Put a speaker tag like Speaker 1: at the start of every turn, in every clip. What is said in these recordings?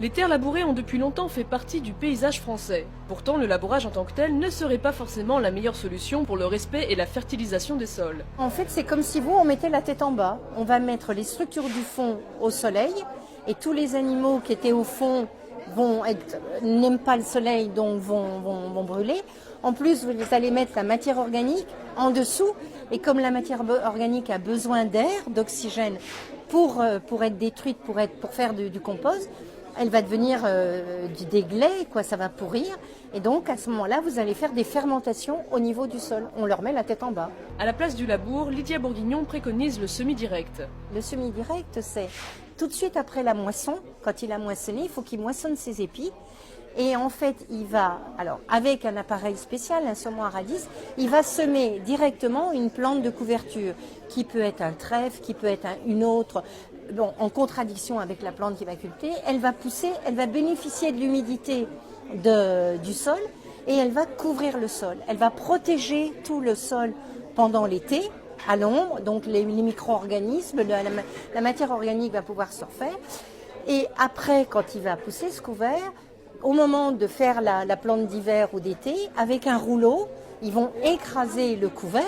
Speaker 1: Les terres labourées ont depuis longtemps fait partie du paysage français. Pourtant, le labourage en tant que tel ne serait pas forcément la meilleure solution pour le respect et la fertilisation des sols.
Speaker 2: En fait, c'est comme si on mettait la tête en bas. On va mettre les structures du fond au soleil et tous les animaux qui étaient au fond n'aiment pas le soleil, donc vont brûler. En plus, vous allez mettre la matière organique en dessous. Et comme la matière organique a besoin d'air, d'oxygène pour être détruite, pour faire du compost, elle va devenir du déglais, ça va pourrir. Et donc, à ce moment-là, vous allez faire des fermentations au niveau du sol. On leur met la tête en bas.
Speaker 1: À la place du labour, Lydia Bourguignon préconise le semi-direct.
Speaker 2: Le semi-direct, c'est tout de suite après la moisson. Quand il a moissonné, il faut qu'il moissonne ses épis. Et en fait, il va, avec un appareil spécial, un semoir à disque, il va semer directement une plante de couverture, qui peut être un trèfle, qui peut être une autre, en contradiction avec la plante qu'il va cultiver. Elle va pousser, elle va bénéficier de l'humidité du sol et elle va couvrir le sol. Elle va protéger tout le sol pendant l'été, à l'ombre, donc les micro-organismes, la matière organique va pouvoir se refaire. Et après, quand il va pousser ce couvert, au moment de faire la plante d'hiver ou d'été, avec un rouleau, ils vont écraser le couvert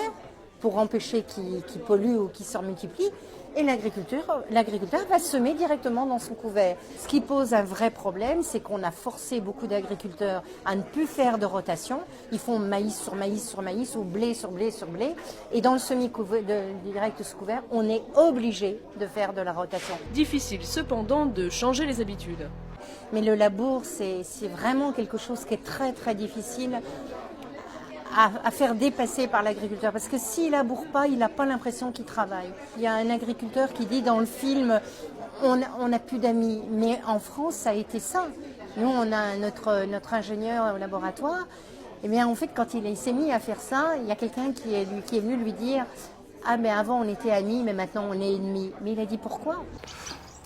Speaker 2: pour empêcher qu'il pollue ou qu'il se multiplie. Et l'agriculteur va semer directement dans son couvert. Ce qui pose un vrai problème, c'est qu'on a forcé beaucoup d'agriculteurs à ne plus faire de rotation. Ils font maïs sur maïs sur maïs ou blé sur blé sur blé. Et dans le semi-direct sous couvert, on est obligé de faire de la rotation.
Speaker 1: Difficile cependant de changer les habitudes.
Speaker 2: Mais le labour, c'est vraiment quelque chose qui est très très difficile à faire dépasser par l'agriculteur. Parce que s'il laboure pas, il n'a pas l'impression qu'il travaille. Il y a un agriculteur qui dit dans le film « on n'a plus d'amis ». Mais en France, ça a été ça. Nous, on a notre ingénieur au laboratoire. Et bien en fait, quand il s'est mis à faire ça, il y a quelqu'un qui est venu lui dire « Ah, mais avant on était amis, mais maintenant on est ennemis ». Mais il a dit « Pourquoi ?»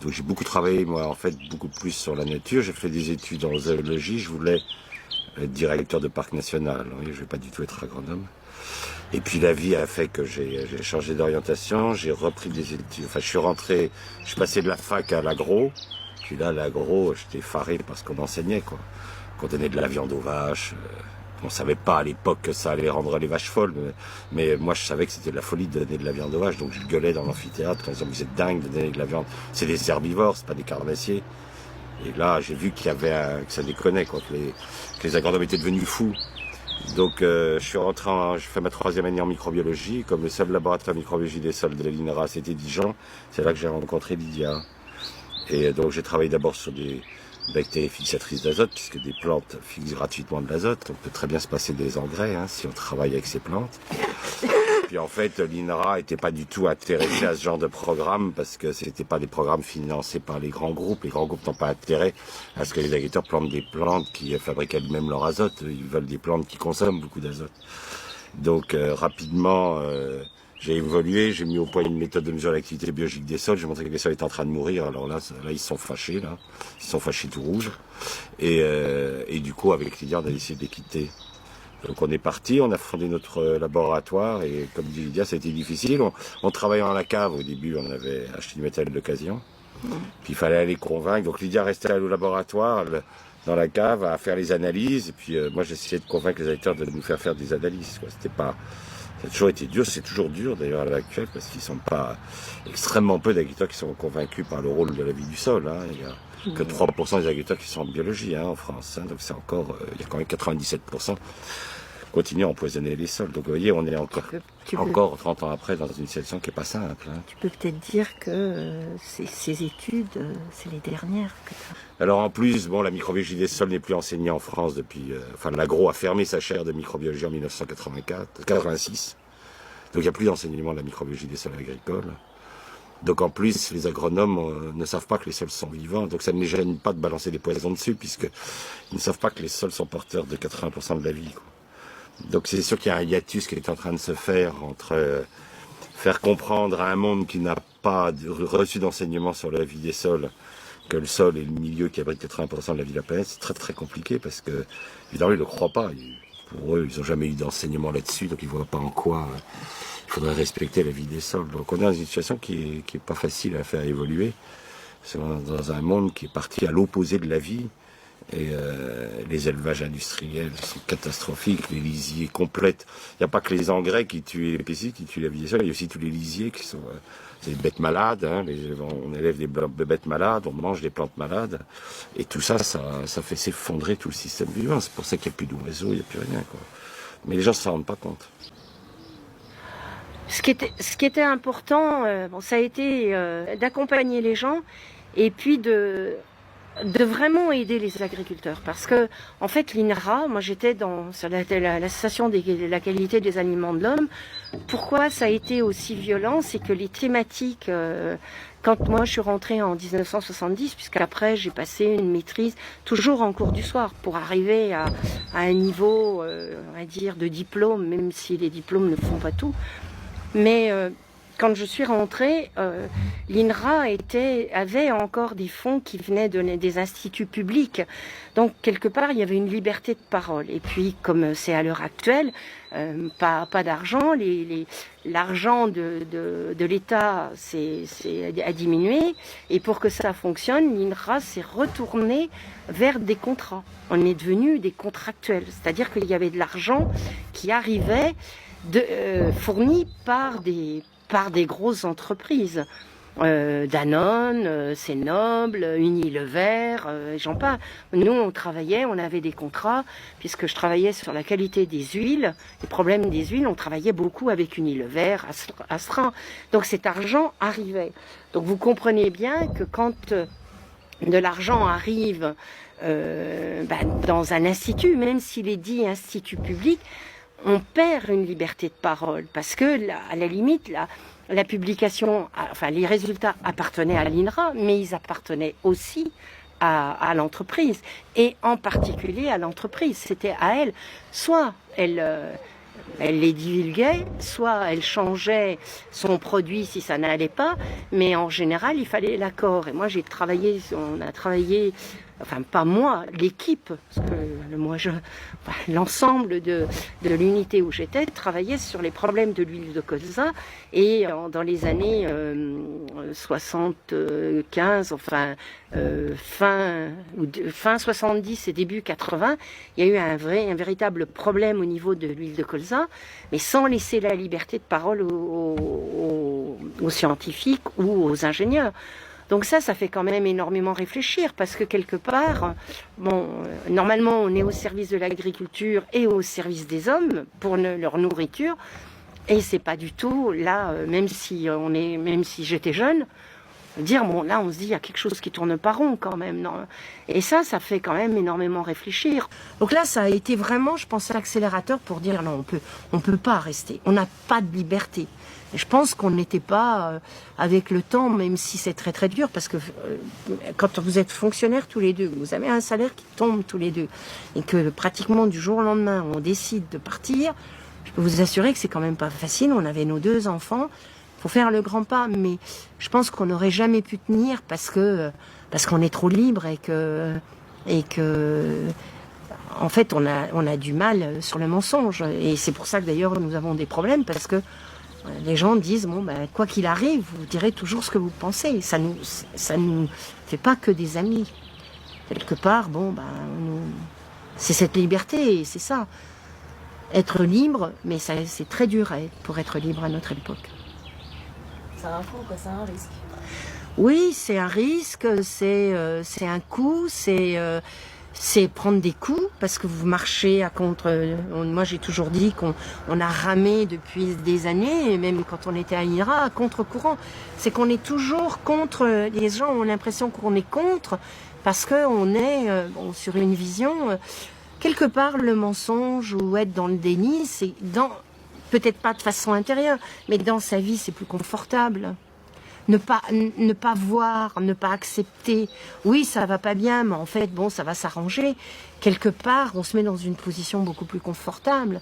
Speaker 3: Donc j'ai beaucoup travaillé, moi, en fait, beaucoup plus sur la nature. J'ai fait des études en zoologie. Je voulais être directeur de parc national. Oui, je vais pas du tout être agronome. Et puis la vie a fait que j'ai changé d'orientation. J'ai repris des études. Enfin, je suis passé de la fac à l'agro. Puis là, l'agro, j'étais effaré parce qu'on enseignait, quoi. Qu'on donnait de la viande aux vaches. On savait pas à l'époque que ça allait rendre les vaches folles, mais moi je savais que c'était de la folie de donner de la viande aux vaches, donc je gueulais dans l'amphithéâtre en disant vous êtes dingue de donner de la viande, c'est des herbivores, c'est pas des carnassiers. Et là j'ai vu qu'il y avait que ça déconnait, quoi, que les agronomes étaient devenus fous. Donc je suis rentré, j'ai fait ma 3e année en microbiologie, comme le seul laboratoire de microbiologie des sols de la l'INRA, c'était Dijon. C'est là que j'ai rencontré Lydia. Et donc j'ai travaillé d'abord sur des bactéries fixatrices d'azote, puisque des plantes fixent gratuitement de l'azote. On peut très bien se passer des engrais si on travaille avec ces plantes. Puis en fait, l'INRA n'était pas du tout intéressé à ce genre de programme, parce que c'était pas des programmes financés par les grands groupes. Les grands groupes n'ont pas intérêt à ce que les agriculteurs plantent des plantes qui fabriquent elles-mêmes leur azote. Ils veulent des plantes qui consomment beaucoup d'azote. Donc rapidement, j'ai évolué, j'ai mis au point une méthode de mesure de l'activité biologique des sols. J'ai montré que les sols étaient en train de mourir. Alors là ils se sont fâchés, là. Ils se sont fâchés tout rouges. Et du coup, avec Lydia, on a décidé de les quitter. Donc on est parti, on a fondé notre laboratoire. Et comme dit Lydia, ça a été difficile. On travaillait en la cave. Au début, on avait acheté du matériel d'occasion. Puis il fallait aller convaincre. Donc Lydia restait au laboratoire, dans la cave, à faire les analyses. Et puis moi, j'essayais de convaincre les agriculteurs de nous faire des analyses, quoi. C'était pas... Ça a toujours été dur, c'est toujours dur d'ailleurs à l'heure actuelle, parce qu'ils ne sont pas extrêmement peu d'agriculteurs qui sont convaincus par le rôle de la vie du sol. Il n'y a que 3% des agriculteurs qui sont en biologie en France. Donc c'est encore, il y a quand même 97% qui continuent à empoisonner les sols. Donc vous voyez, on est encore 30 ans après dans une situation qui n'est pas simple.
Speaker 4: Tu peux peut-être dire que ces études, c'est les dernières que tu as.
Speaker 3: Alors en plus, la microbiologie des sols n'est plus enseignée en France depuis... l'agro a fermé sa chaire de microbiologie en 1986. Donc il n'y a plus d'enseignement de la microbiologie des sols agricoles. Donc en plus, les agronomes ne savent pas que les sols sont vivants. Donc ça ne les gêne pas de balancer des poisons dessus, puisqu'ils ne savent pas que les sols sont porteurs de 80% de la vie, quoi. Donc c'est sûr qu'il y a un hiatus qui est en train de se faire entre faire comprendre à un monde qui n'a pas reçu d'enseignement sur la vie des sols que le sol est le milieu qui abrite 80% de la vie de la planète. C'est très très compliqué parce que, évidemment, ils ne le croient pas. Pour eux, ils n'ont jamais eu d'enseignement là-dessus, donc ils ne voient pas en quoi il faudrait respecter la vie des sols. Donc on est dans une situation qui est pas facile à faire évoluer. C'est dans un monde qui est parti à l'opposé de la vie. Et les élevages industriels sont catastrophiques, les lisiers complètes. Il n'y a pas que les engrais qui tuent les pesticides, qui tuent la vie des sols, il y a aussi tous les lisiers qui sont... c'est des bêtes malades, hein, on élève des bêtes malades, on mange des plantes malades. Et tout ça, ça fait s'effondrer tout le système vivant. C'est pour ça qu'il n'y a plus d'oiseaux, il n'y a plus rien, quoi. Mais les gens ne s'en rendent pas compte.
Speaker 4: Ce qui était important, ça a été d'accompagner les gens et puis de vraiment aider les agriculteurs. Parce que, en fait, l'INRA, moi j'étais sur l'association de la qualité des aliments de l'homme. Pourquoi ça a été aussi violent? C'est que les thématiques, quand moi je suis rentrée en 1970, puisqu'après j'ai passé une maîtrise, toujours en cours du soir, pour arriver à un niveau, on va dire, de diplôme, même si les diplômes ne font pas tout. Mais quand je suis rentrée, l'INRA avait encore des fonds qui venaient des instituts publics. Donc, quelque part, il y avait une liberté de parole. Et puis, comme c'est à l'heure actuelle, pas d'argent. L'argent de l'État a diminué. Et pour que ça fonctionne, l'INRA s'est retournée vers des contrats. On est devenu des contractuels. C'est-à-dire qu'il y avait de l'argent qui arrivait fourni par des grosses entreprises. Danone, C'est Noble, Unilever, j'en passe. Nous, on avait des contrats, puisque je travaillais sur la qualité des huiles, les problèmes des huiles, on travaillait beaucoup avec Unilever, Astra. Donc cet argent arrivait. Donc vous comprenez bien que quand de l'argent arrive dans un institut, même s'il est dit institut public, on perd une liberté de parole, parce que à la limite, la publication, enfin les résultats appartenaient à l'INRA, mais ils appartenaient aussi à l'entreprise, et en particulier à l'entreprise. C'était à elle. Soit elle les divulguait, soit elle changeait son produit si ça n'allait pas, mais en général, il fallait l'accord. Et moi, on a travaillé, enfin pas moi, l'équipe, parce que l'ensemble de l'unité où j'étais travaillait sur les problèmes de l'huile de colza, et dans les années 75, enfin fin 70 et début 80, il y a eu un véritable problème au niveau de l'huile de colza, mais sans laisser la liberté de parole aux scientifiques ou aux ingénieurs. Donc ça fait quand même énormément réfléchir, parce que quelque part, normalement on est au service de l'agriculture et au service des hommes pour leur nourriture, et c'est pas du tout là, même si j'étais jeune, dire là on se dit il y a quelque chose qui tourne pas rond quand même, non. Et ça fait quand même énormément réfléchir. Donc là ça a été vraiment, je pense, l'accélérateur pour dire non, on peut pas rester, on n'a pas de liberté. Et je pense qu'on n'était pas avec le temps, même si c'est très très dur, parce que quand vous êtes fonctionnaires tous les deux, vous avez un salaire qui tombe tous les deux, et que pratiquement du jour au lendemain on décide de partir, je peux vous assurer que c'est quand même pas facile. On avait nos 2 enfants, faut faire le grand pas, mais je pense qu'on n'aurait jamais pu tenir parce qu'on est trop libre, et que en fait on a du mal sur le mensonge, et c'est pour ça que d'ailleurs nous avons des problèmes, parce que les gens disent quoi qu'il arrive, vous direz toujours ce que vous pensez. Ça nous fait pas que des amis. Quelque part, c'est cette liberté, et c'est ça. Être libre, mais c'est très dur pour être libre à notre époque.
Speaker 1: C'est un coût, c'est un risque.
Speaker 4: Oui, c'est un risque, c'est un coût, c'est prendre des coups, parce que vous marchez à contre... Moi, j'ai toujours dit qu'on a ramé depuis des années, et même quand on était à l'INRA, à contre-courant. C'est qu'on est toujours contre... Les gens ont l'impression qu'on est contre, parce qu'on est sur une vision... quelque part, le mensonge ou être dans le déni, c'est peut-être pas de façon intérieure, mais dans sa vie, c'est plus confortable. Ne pas voir, ne pas accepter. Oui, ça va pas bien, mais en fait, ça va s'arranger. Quelque part, on se met dans une position beaucoup plus confortable.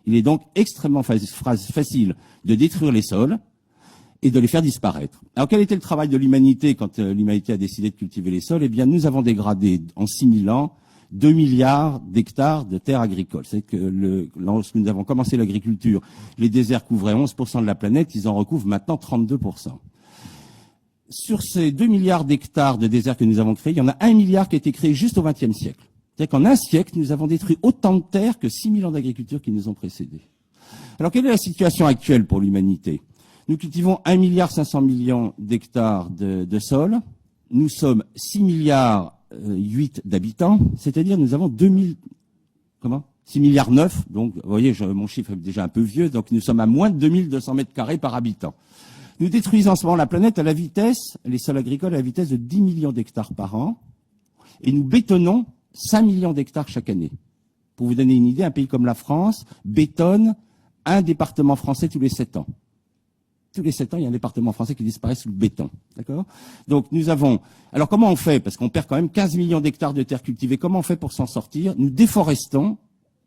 Speaker 5: Il est donc extrêmement facile de détruire les sols et de les faire disparaître. Alors, quel était le travail de l'humanité quand l'humanité a décidé de cultiver les sols? Eh bien, nous avons dégradé en 6000 ans 2 milliards d'hectares de terres agricoles. C'est que lorsque nous avons commencé l'agriculture, les déserts couvraient 11% de la planète, ils en recouvrent maintenant 32%. sur ces 2 milliards d'hectares de désert que nous avons créés, il y en a 1 milliard qui a été créé juste au XXe siècle. C'est-à-dire qu'en un siècle, nous avons détruit autant de terres que 6000 ans d'agriculture qui nous ont précédés. Alors, quelle est la situation actuelle pour l'humanité? Nous cultivons 1,5 milliard d'hectares de sol. Nous sommes 6,8 milliards d'habitants, c'est-à-dire nous avons 6,9 milliards. Donc, vous voyez, mon chiffre est déjà un peu vieux, donc nous sommes à moins de 2200 mètres carrés par habitant. Nous détruisons en ce moment la planète à la vitesse, les sols agricoles à la vitesse de 10 millions d'hectares par an, et nous bétonnons 5 millions d'hectares chaque année. Pour vous donner une idée, un pays comme la France bétonne un département français tous les 7 ans. Tous les 7 ans, il y a un département français qui disparaît sous le béton. D'accord? Donc nous avons... Alors comment on fait? Parce qu'on perd quand même 15 millions d'hectares de terres cultivées. Comment on fait pour s'en sortir? Nous déforestons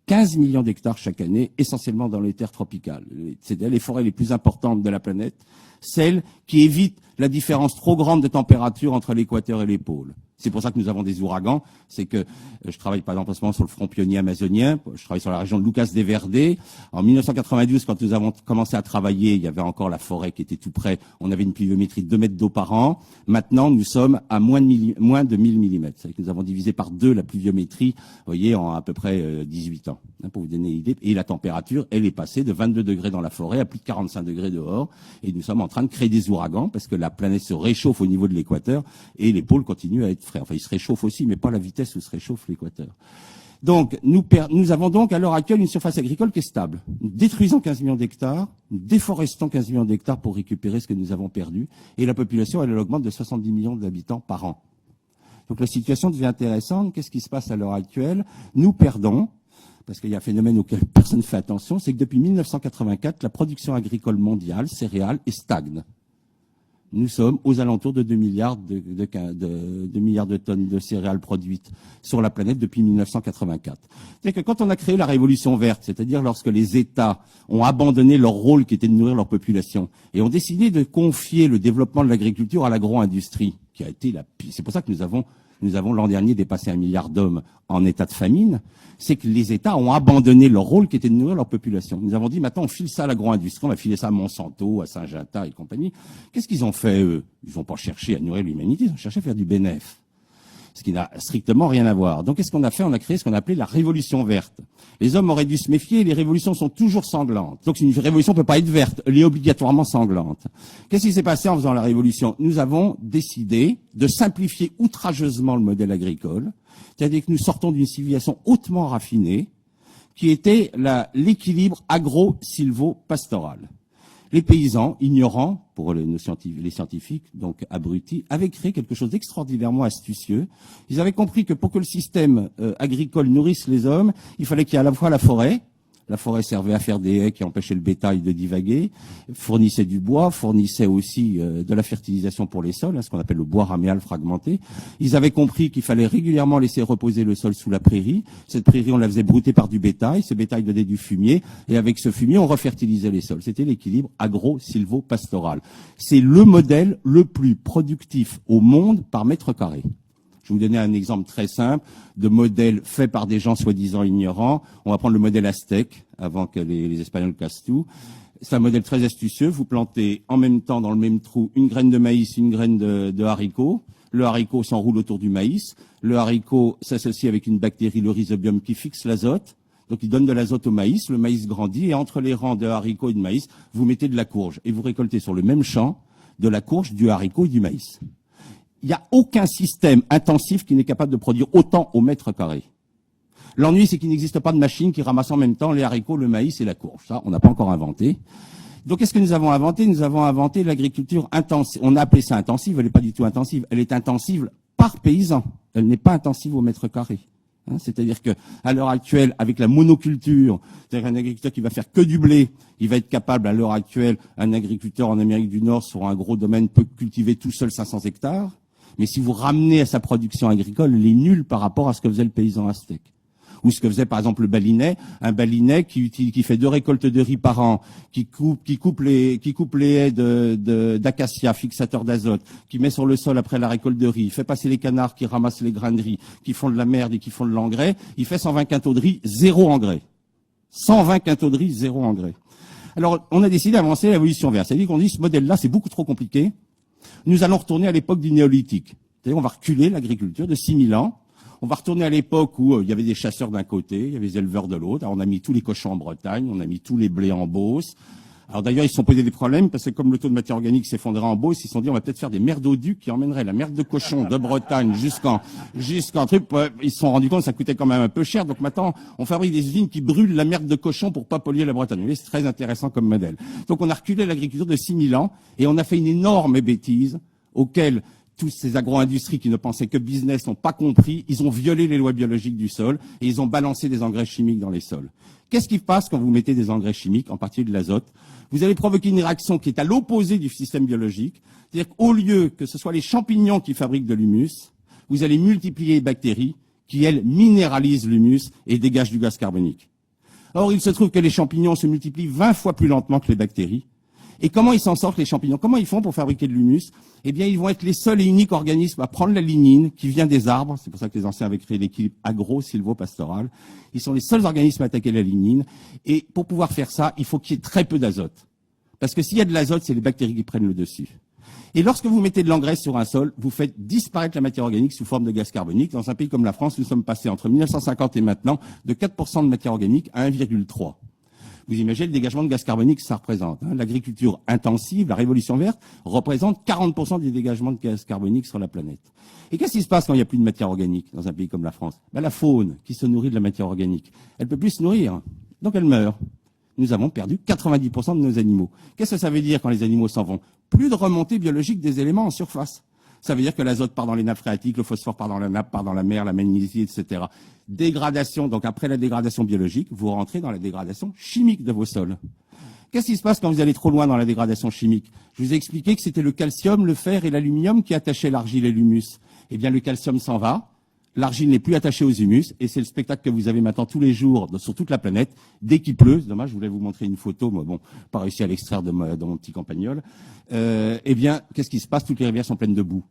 Speaker 5: 15 millions d'hectares chaque année, essentiellement dans les terres tropicales. C'est les forêts les plus importantes de la planète, celles qui évitent la différence trop grande de température entre l'équateur et les pôles. C'est pour ça que nous avons des ouragans. C'est que je travaille par exemple en ce moment sur le front pionnier amazonien. Je travaille sur la région de Lucas de Verde. En 1992, quand nous avons commencé à travailler, il y avait encore la forêt qui était tout près. On avait une pluviométrie de 2 mètres d'eau par an. Maintenant, nous sommes à moins de 1000 mm. C'est-à-dire que nous avons divisé par 2 la pluviométrie, vous voyez, en à peu près 18 ans, pour vous donner une idée. Et la température, elle est passée de 22 degrés dans la forêt à plus de 45 degrés dehors. Et nous sommes en train de créer des ouragans parce que la planète se réchauffe au niveau de l'équateur et les pôles continuent à être frais. Enfin, ils se réchauffent aussi, mais pas à la vitesse où se réchauffe l'équateur. Donc, nous avons donc à l'heure actuelle une surface agricole qui est stable. Nous détruisons 15 millions d'hectares, nous déforestons 15 millions d'hectares pour récupérer ce que nous avons perdu, et la population, elle augmente de 70 millions d'habitants par an. Donc la situation devient intéressante. Qu'est-ce qui se passe à l'heure actuelle? Nous perdons, parce qu'il y a un phénomène auquel personne ne fait attention, c'est que depuis 1984, la production agricole mondiale, céréales, stagne. Nous sommes aux alentours de 2 milliards de tonnes de céréales produites sur la planète depuis 1984. C'est-à-dire que quand on a créé la révolution verte, c'est-à-dire lorsque les États ont abandonné leur rôle qui était de nourrir leur population et ont décidé de confier le développement de l'agriculture à l'agro-industrie, qui a été c'est pour ça que nous avons l'an dernier dépassé 1 milliard d'hommes en état de famine, c'est que les États ont abandonné leur rôle qui était de nourrir leur population. Nous avons dit, maintenant, on file ça à l'agro-industrie, on va filer ça à Monsanto, à Syngenta et compagnie. Qu'est-ce qu'ils ont fait, eux? Ils n'ont pas cherché à nourrir l'humanité, ils ont cherché à faire du bénéfice. Ce qui n'a strictement rien à voir. Donc, qu'est-ce qu'on a fait? On a créé ce qu'on appelait la révolution verte. Les hommes auraient dû se méfier, les révolutions sont toujours sanglantes. Donc, une révolution ne peut pas être verte, elle est obligatoirement sanglante. Qu'est-ce qui s'est passé en faisant la révolution? Nous avons décidé de simplifier outrageusement le modèle agricole, c'est-à-dire que nous sortons d'une civilisation hautement raffinée, qui était l'équilibre agro-silvo-pastoral. Les paysans, ignorants, pour les scientifiques, donc abrutis, avaient créé quelque chose d'extraordinairement astucieux. Ils avaient compris que pour que le système agricole nourrisse les hommes, il fallait qu'il y ait à la fois la forêt. La forêt servait à faire des haies qui empêchaient le bétail de divaguer, fournissait du bois, fournissait aussi de la fertilisation pour les sols, ce qu'on appelle le bois raméal fragmenté. Ils avaient compris qu'il fallait régulièrement laisser reposer le sol sous la prairie. Cette prairie, on la faisait brouter par du bétail. Ce bétail donnait du fumier. Et avec ce fumier, on refertilisait les sols. C'était l'équilibre agro-silvo-pastoral. C'est le modèle le plus productif au monde par mètre carré. Je vais vous donner un exemple très simple de modèle fait par des gens soi-disant ignorants. On va prendre le modèle aztèque, avant que les Espagnols cassent tout. C'est un modèle très astucieux. Vous plantez en même temps, dans le même trou, une graine de maïs, une graine de haricot. Le haricot s'enroule autour du maïs. Le haricot s'associe avec une bactérie, le rhizobium, qui fixe l'azote. Donc, il donne de l'azote au maïs. Le maïs grandit. Et entre les rangs de haricots et de maïs, vous mettez de la courge. Et vous récoltez sur le même champ de la courge, du haricot et du maïs. Il n'y a aucun système intensif qui n'est capable de produire autant au mètre carré. L'ennui, c'est qu'il n'existe pas de machine qui ramasse en même temps les haricots, le maïs et la courge. Ça, on n'a pas encore inventé. Donc, qu'est-ce que nous avons inventé? Nous avons inventé l'agriculture intensive. On a appelé ça intensive, elle n'est pas du tout intensive. Elle est intensive par paysan. Elle n'est pas intensive au mètre carré. C'est-à-dire que, à l'heure actuelle, avec la monoculture, c'est-à-dire un agriculteur qui va faire que du blé, il va être capable, à l'heure actuelle, un agriculteur en Amérique du Nord sur un gros domaine peut cultiver tout seul 500 hectares. Mais si vous ramenez à sa production agricole, elle est nulle par rapport à ce que faisait le paysan aztèque. Ou ce que faisait par exemple le balinet, un balinet qui fait 2 récoltes de riz par an, qui coupe les haies d'acacia, fixateur d'azote, qui met sur le sol après la récolte de riz, fait passer les canards qui ramassent les grains de riz, qui font de la merde et qui font de l'engrais, il fait 120 quintaux de riz, 0 engrais. 120 quintaux de riz, 0 engrais. Alors, on a décidé d'avancer l'évolution verte. C'est-à-dire qu'on dit, ce modèle-là, c'est beaucoup trop compliqué. Nous allons retourner à l'époque du néolithique. C'est-à-dire on va reculer l'agriculture de 6000 ans. On va retourner à l'époque où il y avait des chasseurs d'un côté, il y avait des éleveurs de l'autre. Alors on a mis tous les cochons en Bretagne, on a mis tous les blés en Beauce. Alors d'ailleurs, ils se sont posés des problèmes parce que comme le taux de matière organique s'effondrait en Beauce, ils se sont dit on va peut-être faire des merdoducs qui emmèneraient la merde de cochon de Bretagne jusqu'en truc. Ils se sont rendus compte que ça coûtait quand même un peu cher. Donc maintenant, on fabrique des usines qui brûlent la merde de cochon pour pas polluer la Bretagne. Vous voyez, c'est très intéressant comme modèle. Donc on a reculé l'agriculture de 6000 ans et on a fait une énorme bêtise auquel tous ces agro-industries qui ne pensaient que business n'ont pas compris. Ils ont violé les lois biologiques du sol et ils ont balancé des engrais chimiques dans les sols. Qu'est-ce qui se passe quand vous mettez des engrais chimiques, en particulier de l'azote? Vous allez provoquer une réaction qui est à l'opposé du système biologique. C'est-à-dire qu'au lieu que ce soit les champignons qui fabriquent de l'humus, vous allez multiplier les bactéries qui, elles, minéralisent l'humus et dégagent du gaz carbonique. Or, il se trouve que les champignons se multiplient 20 fois plus lentement que les bactéries. Et comment ils s'en sortent, les champignons? Comment ils font pour fabriquer de l'humus? Eh bien, ils vont être les seuls et uniques organismes à prendre la lignine qui vient des arbres. C'est pour ça que les anciens avaient créé l'équilibre agro-sylvo-pastoral. Ils sont les seuls organismes à attaquer la lignine. Et pour pouvoir faire ça, il faut qu'il y ait très peu d'azote. Parce que s'il y a de l'azote, c'est les bactéries qui prennent le dessus. Et lorsque vous mettez de l'engrais sur un sol, vous faites disparaître la matière organique sous forme de gaz carbonique. Dans un pays comme la France, nous sommes passés entre 1950 et maintenant de 4% de matière organique à 1,3%. Vous imaginez le dégagement de gaz carbonique que ça représente. L'agriculture intensive, la révolution verte, représente 40% du dégagement de gaz carbonique sur la planète. Et qu'est-ce qui se passe quand il n'y a plus de matière organique dans un pays comme la France? La faune, qui se nourrit de la matière organique, elle peut plus se nourrir, donc elle meurt. Nous avons perdu 90% de nos animaux. Qu'est-ce que ça veut dire quand les animaux s'en vont? Plus de remontée biologique des éléments en surface. Ça veut dire que l'azote part dans les nappes phréatiques, le phosphore part dans la nappe, part dans la mer, la magnésie, etc. Dégradation, donc après la dégradation biologique, vous rentrez dans la dégradation chimique de vos sols. Qu'est-ce qui se passe quand vous allez trop loin dans la dégradation chimique? Je vous ai expliqué que c'était le calcium, le fer et l'aluminium qui attachaient l'argile et l'humus. Eh bien, le calcium s'en va, l'argile n'est plus attachée aux humus, et c'est le spectacle que vous avez maintenant tous les jours sur toute la planète. Dès qu'il pleut, c'est dommage, je voulais vous montrer une photo, mais bon, pas réussi à l'extraire de mon petit campagnol. Eh bien, qu'est-ce qui se passe? Toutes les rivières sont pleines de boue.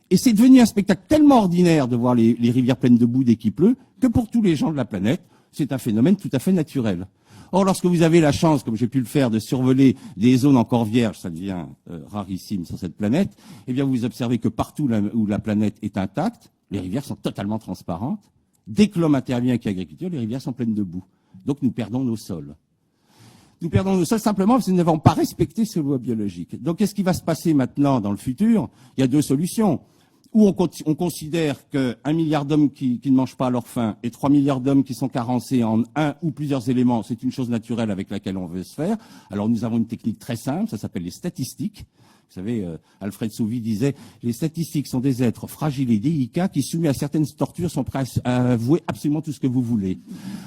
Speaker 5: Et c'est devenu un spectacle tellement ordinaire de voir les rivières pleines de boue dès qu'il pleut, que pour tous les gens de la planète, c'est un phénomène tout à fait naturel. Or, lorsque vous avez la chance, comme j'ai pu le faire, de survoler des zones encore vierges, ça devient rarissime sur cette planète, eh bien, vous observez que partout où la planète est intacte, les rivières sont totalement transparentes. Dès que l'homme intervient avec l'agriculture, les rivières sont pleines de boue. Donc, nous perdons nos sols. Nous perdons nos sols simplement parce que nous n'avons pas respecté ces lois biologiques. Donc, qu'est-ce qui va se passer maintenant dans le futur? Il y a deux solutions. Ou on considère qu'1 milliard d'hommes qui ne mangent pas à leur faim et 3 milliards d'hommes qui sont carencés en un ou plusieurs éléments, c'est une chose naturelle avec laquelle on veut se faire. Alors nous avons une technique très simple, ça s'appelle les statistiques. Vous savez, Alfred Sauvy disait « Les statistiques sont des êtres fragiles et délicats qui, soumis à certaines tortures, sont prêts à avouer absolument tout ce que vous voulez. »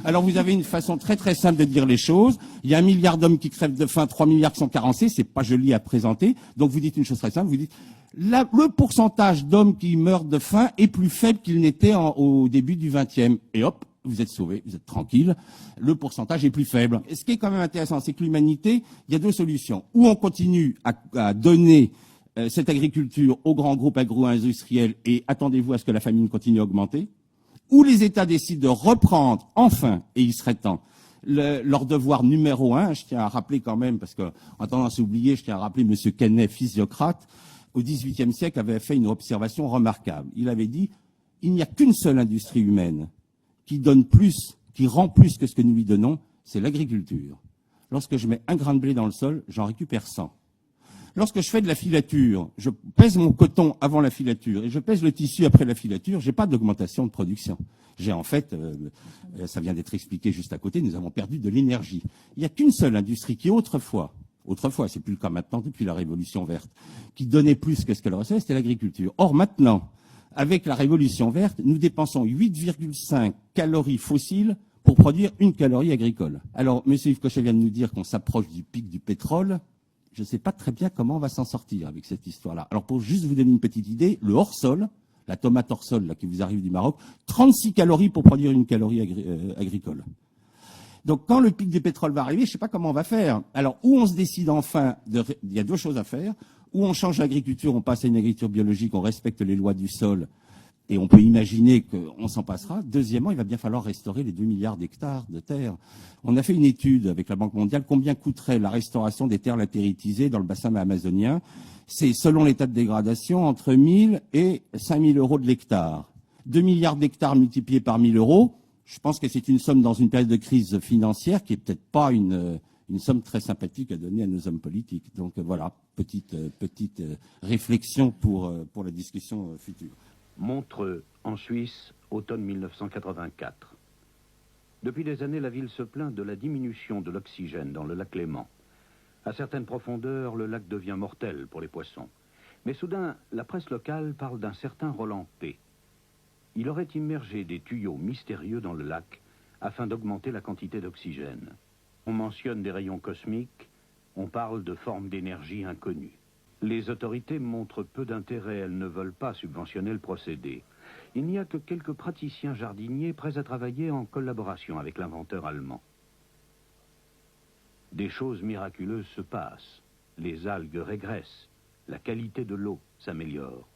Speaker 5: Alors vous avez une façon très très simple de dire les choses. Il y a 1 milliard d'hommes qui crèvent de faim, 3 milliards qui sont carencés, c'est pas joli à présenter. Donc vous dites une chose très simple, vous dites le pourcentage d'hommes qui meurent de faim est plus faible qu'il n'était au début du XXe. Et hop, vous êtes sauvés, vous êtes tranquille, le pourcentage est plus faible. Et ce qui est quand même intéressant, c'est que l'humanité, il y a deux solutions. Ou on continue à donner cette agriculture aux grands groupes agro-industriels et attendez-vous à ce que la famine continue à augmenter, ou les États décident de reprendre, enfin, et il serait temps, leur devoir numéro 1, je tiens à rappeler quand même, parce qu'on a tendance à oublier, je tiens à rappeler M. Quesnay, physiocrate, au XVIIIe siècle, avait fait une observation remarquable. Il avait dit, il n'y a qu'une seule industrie humaine qui donne plus, qui rend plus que ce que nous lui donnons, c'est l'agriculture. Lorsque je mets un grain de blé dans le sol, j'en récupère 100. Lorsque je fais de la filature, je pèse mon coton avant la filature et je pèse le tissu après la filature, j'ai pas d'augmentation de production. J'ai en fait, ça vient d'être expliqué juste à côté, nous avons perdu de l'énergie. Il n'y a qu'une seule industrie qui autrefois, c'est plus le cas maintenant depuis la Révolution verte, qui donnait plus que ce qu'elle recevait, c'était l'agriculture. Or maintenant, avec la Révolution verte, nous dépensons 8,5 calories fossiles pour produire 1 calorie agricole. Alors, M. Yves Cochet vient de nous dire qu'on s'approche du pic du pétrole. Je ne sais pas très bien comment on va s'en sortir avec cette histoire-là. Alors, pour juste vous donner une petite idée, le hors-sol, la tomate hors-sol là, qui vous arrive du Maroc, 36 calories pour produire 1 calorie agricole. Donc, quand le pic du pétrole va arriver, je ne sais pas comment on va faire. Alors, où on se décide enfin, il y a deux choses à faire. Ou on change l'agriculture, on passe à une agriculture biologique, on respecte les lois du sol et on peut imaginer qu'on s'en passera. Deuxièmement, il va bien falloir restaurer les 2 milliards d'hectares de terres. On a fait une étude avec la Banque mondiale, combien coûterait la restauration des terres latéritisées dans le bassin amazonien. C'est, selon l'état de dégradation, entre 1000 et 5000 euros de l'hectare. 2 milliards d'hectares multipliés par 1000 euros, je pense que c'est une somme dans une période de crise financière qui est peut-être pas une somme très sympathique à donner à nos hommes politiques. Donc voilà, petite réflexion pour la discussion future.
Speaker 6: Montreux, en Suisse, automne 1984. Depuis des années, la ville se plaint de la diminution de l'oxygène dans le lac Léman. À certaines profondeurs, le lac devient mortel pour les poissons. Mais soudain, la presse locale parle d'un certain Roland P. Il aurait immergé des tuyaux mystérieux dans le lac afin d'augmenter la quantité d'oxygène. On mentionne des rayons cosmiques, on parle de formes d'énergie inconnues. Les autorités montrent peu d'intérêt, elles ne veulent pas subventionner le procédé. Il n'y a que quelques praticiens jardiniers prêts à travailler en collaboration avec l'inventeur allemand. Des choses miraculeuses se passent. Les algues régressent, la qualité de l'eau s'améliore.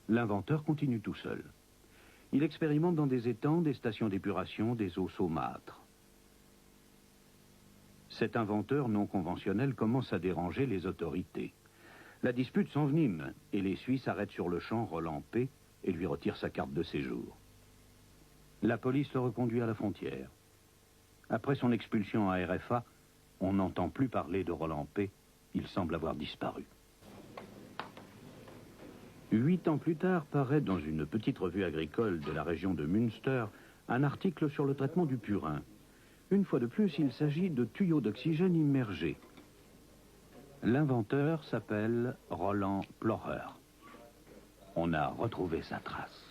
Speaker 6: L'inventeur continue tout seul. Il expérimente dans des étangs, des stations d'épuration, des eaux saumâtres. Cet inventeur non conventionnel commence à déranger les autorités. La dispute s'envenime et les Suisses arrêtent sur le champ Roland P. et lui retirent sa carte de séjour. La police le reconduit à la frontière. Après son expulsion à RFA, on n'entend plus parler de Roland P. Il semble avoir disparu. 8 ans plus tard, paraît dans une petite revue agricole de la région de Münster un article sur le traitement du purin. Une fois de plus, il s'agit de tuyaux d'oxygène immergés. L'inventeur s'appelle Roland Plocher. On a retrouvé sa trace.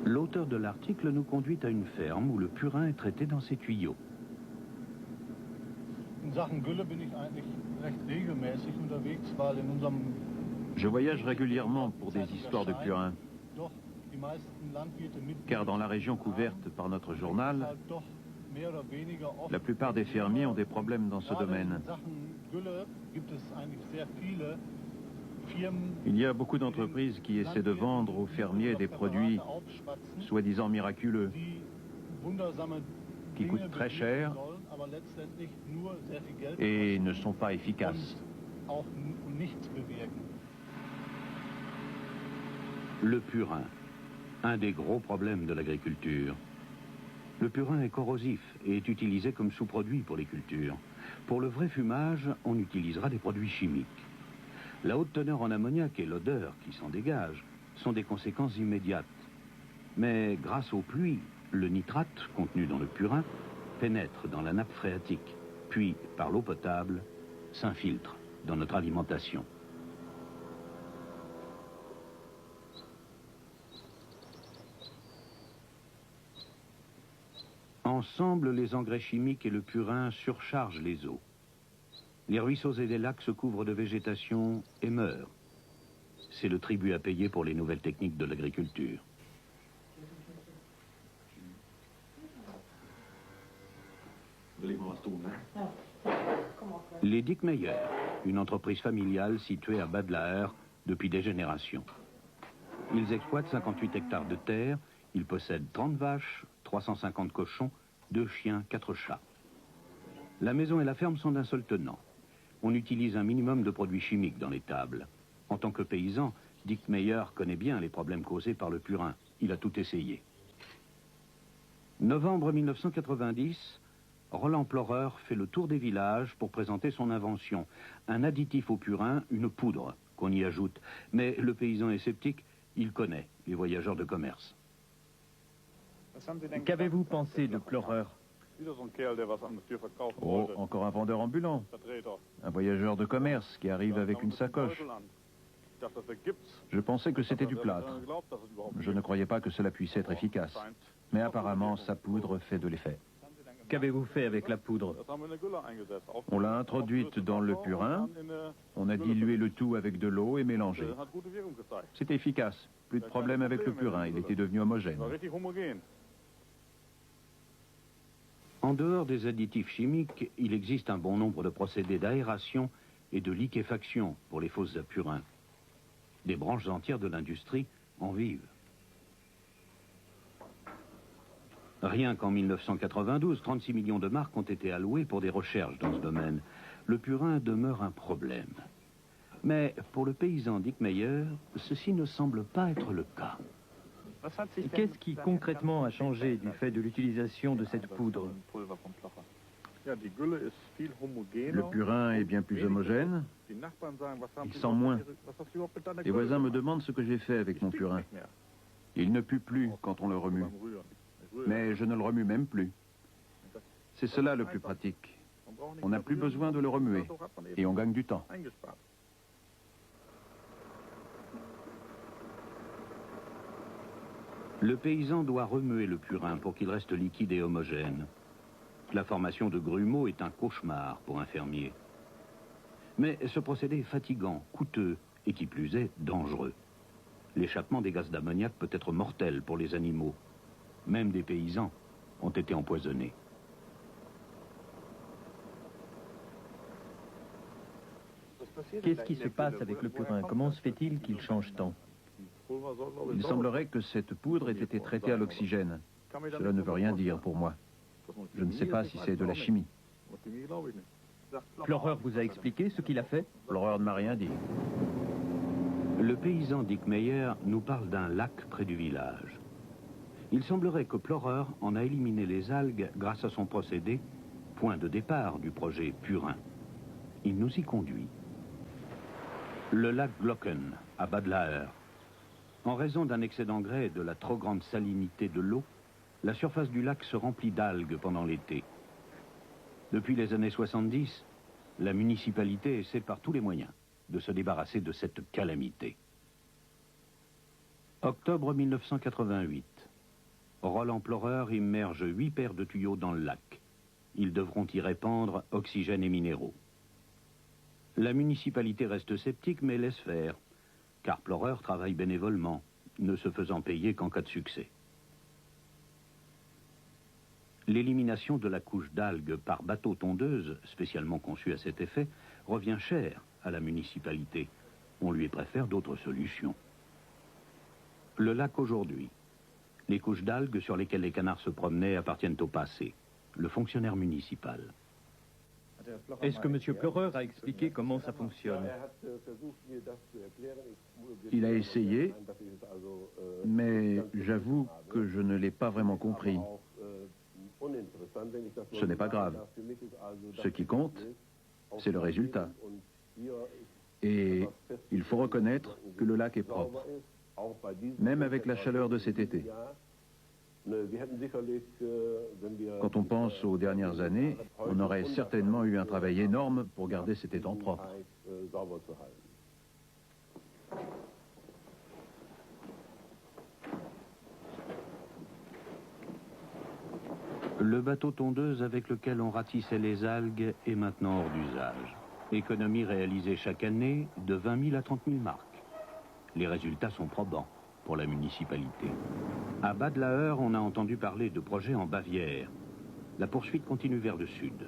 Speaker 6: L'auteur de l'article nous conduit à une ferme où le purin est traité dans ses tuyaux.
Speaker 7: Je voyage régulièrement pour des histoires de purin, car dans la région couverte par notre journal, la plupart des fermiers ont des problèmes dans ce domaine. Il y a beaucoup d'entreprises qui essaient de vendre aux fermiers des produits soi-disant miraculeux, qui coûtent très cher et ne sont pas efficaces.
Speaker 6: Le purin, un des gros problèmes de l'agriculture. Le purin est corrosif et est utilisé comme sous-produit pour les cultures. Pour le vrai fumage, on utilisera des produits chimiques. La haute teneur en ammoniac et l'odeur qui s'en dégage sont des conséquences immédiates. Mais grâce aux pluies, le nitrate contenu dans le purin pénètre dans la nappe phréatique, puis par l'eau potable s'infiltre dans notre alimentation. Ensemble, les engrais chimiques et le purin surchargent les eaux. Les ruisseaux et les lacs se couvrent de végétation et meurent. C'est le tribut à payer pour les nouvelles techniques de l'agriculture. Les Dickmeyer, une entreprise familiale située à Bad Laer depuis des générations. Ils exploitent 58 hectares de terre, ils possèdent 30 vaches, 350 cochons, 2 chiens, 4 chats. La maison et la ferme sont d'un seul tenant. On utilise un minimum de produits chimiques dans l'étable. En tant que paysan, Dickmeyer connaît bien les problèmes causés par le purin. Il a tout essayé. Novembre 1990, Roland Plocher fait le tour des villages pour présenter son invention. Un additif au purin, une poudre qu'on y ajoute. Mais le paysan est sceptique, il connaît les voyageurs de commerce.
Speaker 7: Qu'avez-vous pensé de Plocher? Oh, encore un vendeur ambulant. Un voyageur de commerce qui arrive avec une sacoche. Je pensais que c'était du plâtre. Je ne croyais pas que cela puisse être efficace. Mais apparemment, sa poudre fait de l'effet.
Speaker 8: Qu'avez-vous fait avec la poudre?
Speaker 7: On l'a introduite dans le purin, on a dilué le tout avec de l'eau et mélangé. C'était efficace. Plus de problème avec le purin, il était devenu homogène.
Speaker 6: En dehors des additifs chimiques, il existe un bon nombre de procédés d'aération et de liquéfaction pour les fosses à purin. Des branches entières de l'industrie en vivent. Rien qu'en 1992, 36 millions de marks ont été alloués pour des recherches dans ce domaine. Le purin demeure un problème. Mais pour le paysan Dick Meyer, ceci ne semble pas être le cas.
Speaker 8: Qu'est-ce qui concrètement a changé du fait de l'utilisation de cette poudre?
Speaker 7: Le purin est bien plus homogène, il sent moins. Les voisins me demandent ce que j'ai fait avec mon purin. Il ne pue plus quand on le remue. Mais je ne le remue même plus. C'est cela le plus pratique. On n'a plus besoin de le remuer et on gagne du temps.
Speaker 6: Le paysan doit remuer le purin pour qu'il reste liquide et homogène. La formation de grumeaux est un cauchemar pour un fermier. Mais ce procédé est fatigant, coûteux et qui plus est dangereux. L'échappement des gaz d'ammoniac peut être mortel pour les animaux. Même des paysans ont été empoisonnés.
Speaker 8: Qu'est-ce qui se passe avec le purin? Comment se fait-il qu'il change tant?
Speaker 7: Il semblerait que cette poudre ait été traitée à l'oxygène. Cela ne veut rien dire pour moi. Je ne sais pas si c'est de la chimie.
Speaker 8: Ploreur vous a expliqué ce qu'il a fait?
Speaker 7: L'horreur ne m'a rien dit.
Speaker 6: Le paysan Dick Meyer nous parle d'un lac près du village. Il semblerait que Ploreur en a éliminé les algues grâce à son procédé, point de départ du projet Purin. Il nous y conduit. Le lac Glocken, à Bad Laer. En raison d'un excès d'engrais et de la trop grande salinité de l'eau, la surface du lac se remplit d'algues pendant l'été. Depuis les années 70, la municipalité essaie par tous les moyens de se débarrasser de cette calamité. Octobre 1988. Roland Ploreur immerge 8 paires de tuyaux dans le lac. Ils devront y répandre oxygène et minéraux. La municipalité reste sceptique mais laisse faire, car Ploreur travaille bénévolement, ne se faisant payer qu'en cas de succès. L'élimination de la couche d'algues par bateau tondeuse, spécialement conçue à cet effet, revient cher à la municipalité. On lui préfère d'autres solutions. Le lac aujourd'hui. Les couches d'algues sur lesquelles les canards se promenaient appartiennent au passé. Le fonctionnaire municipal.
Speaker 8: Est-ce que M. Ploreur a expliqué comment ça fonctionne?
Speaker 7: Il a essayé, mais j'avoue que je ne l'ai pas vraiment compris. Ce n'est pas grave. Ce qui compte, c'est le résultat. Et il faut reconnaître que le lac est propre, même avec la chaleur de cet été. Quand on pense aux dernières années, on aurait certainement eu un travail énorme pour garder cet étang propre.
Speaker 6: Le bateau tondeuse avec lequel on ratissait les algues est maintenant hors d'usage. Économie réalisée chaque année de 20 000 à 30 000 marks. Les résultats sont probants pour la municipalité. À Bad Laer, on a entendu parler de projets en Bavière. La poursuite continue vers le sud.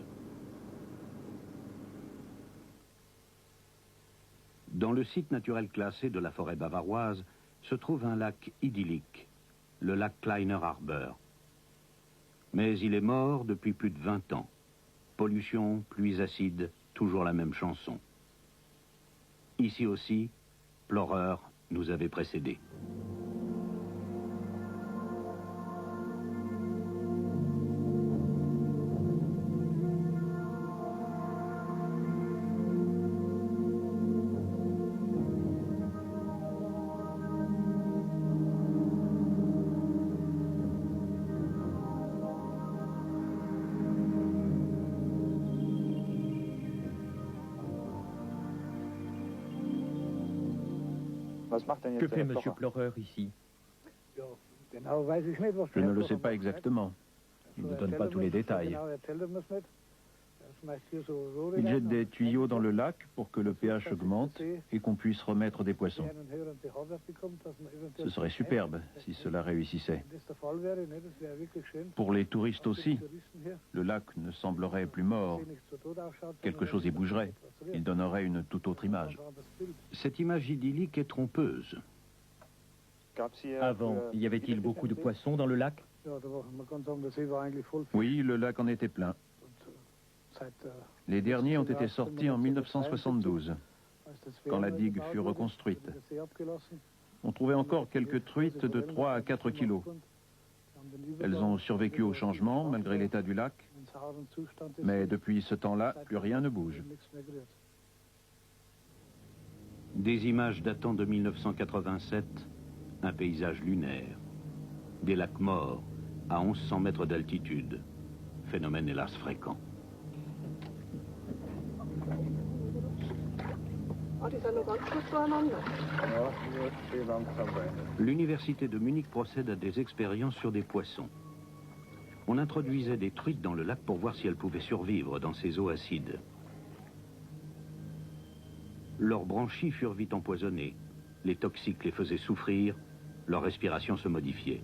Speaker 6: Dans le site naturel classé de la forêt bavaroise se trouve un lac idyllique, le lac Kleiner Harbour. Mais il est mort depuis plus de 20 ans. Pollution, pluies acides, toujours la même chanson. Ici aussi, Ploreur nous avait précédés.
Speaker 8: Que fait M. Ploreur ici?
Speaker 7: Je ne le sais pas exactement.
Speaker 8: Il ne donne pas tous les détails.
Speaker 7: Il jette des tuyaux dans le lac pour que le pH augmente et qu'on puisse remettre des poissons. Ce serait superbe si cela réussissait. Pour les touristes aussi, le lac ne semblerait plus mort. Quelque chose y bougerait. Il donnerait une toute autre image.
Speaker 6: Cette image idyllique est trompeuse.
Speaker 8: Avant, y avait-il beaucoup de poissons dans le lac?
Speaker 7: Oui, le lac en était plein. Les derniers ont été sortis en 1972, quand la digue fut reconstruite. On trouvait encore quelques truites de 3 à 4 kilos. Elles ont survécu au changement, malgré l'état du lac, mais depuis ce temps-là, plus rien ne bouge.
Speaker 6: Des images datant de 1987, un paysage lunaire. Des lacs morts, à 1100 mètres d'altitude. Phénomène hélas fréquent. L'université de Munich procède à des expériences sur des poissons. On introduisait des truites dans le lac pour voir si elles pouvaient survivre dans ces eaux acides. Leurs branchies furent vite empoisonnées. Les toxiques les faisaient souffrir, leur respiration se modifiait.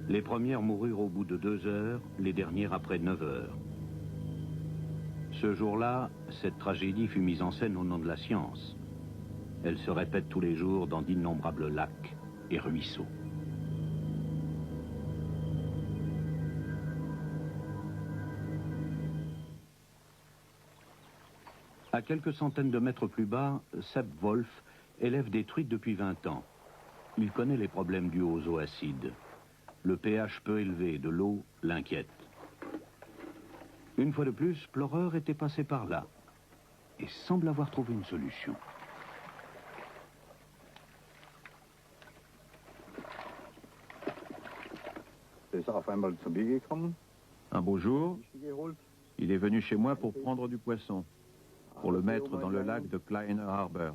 Speaker 6: Les premières moururent au bout de 2 heures, les dernières après 9 heures. Ce jour-là, cette tragédie fut mise en scène au nom de la science. Elle se répète tous les jours dans d'innombrables lacs et ruisseaux. À quelques centaines de mètres plus bas, Sepp Wolf élève des truites depuis 20 ans. Il connaît les problèmes dus aux eaux acides. Le pH peu élevé de l'eau l'inquiète. Une fois de plus, Ploreur était passé par là et semble avoir trouvé une solution.
Speaker 7: Un beau jour, il est venu chez moi pour prendre du poisson, pour le mettre dans le lac de Kleine Harbor.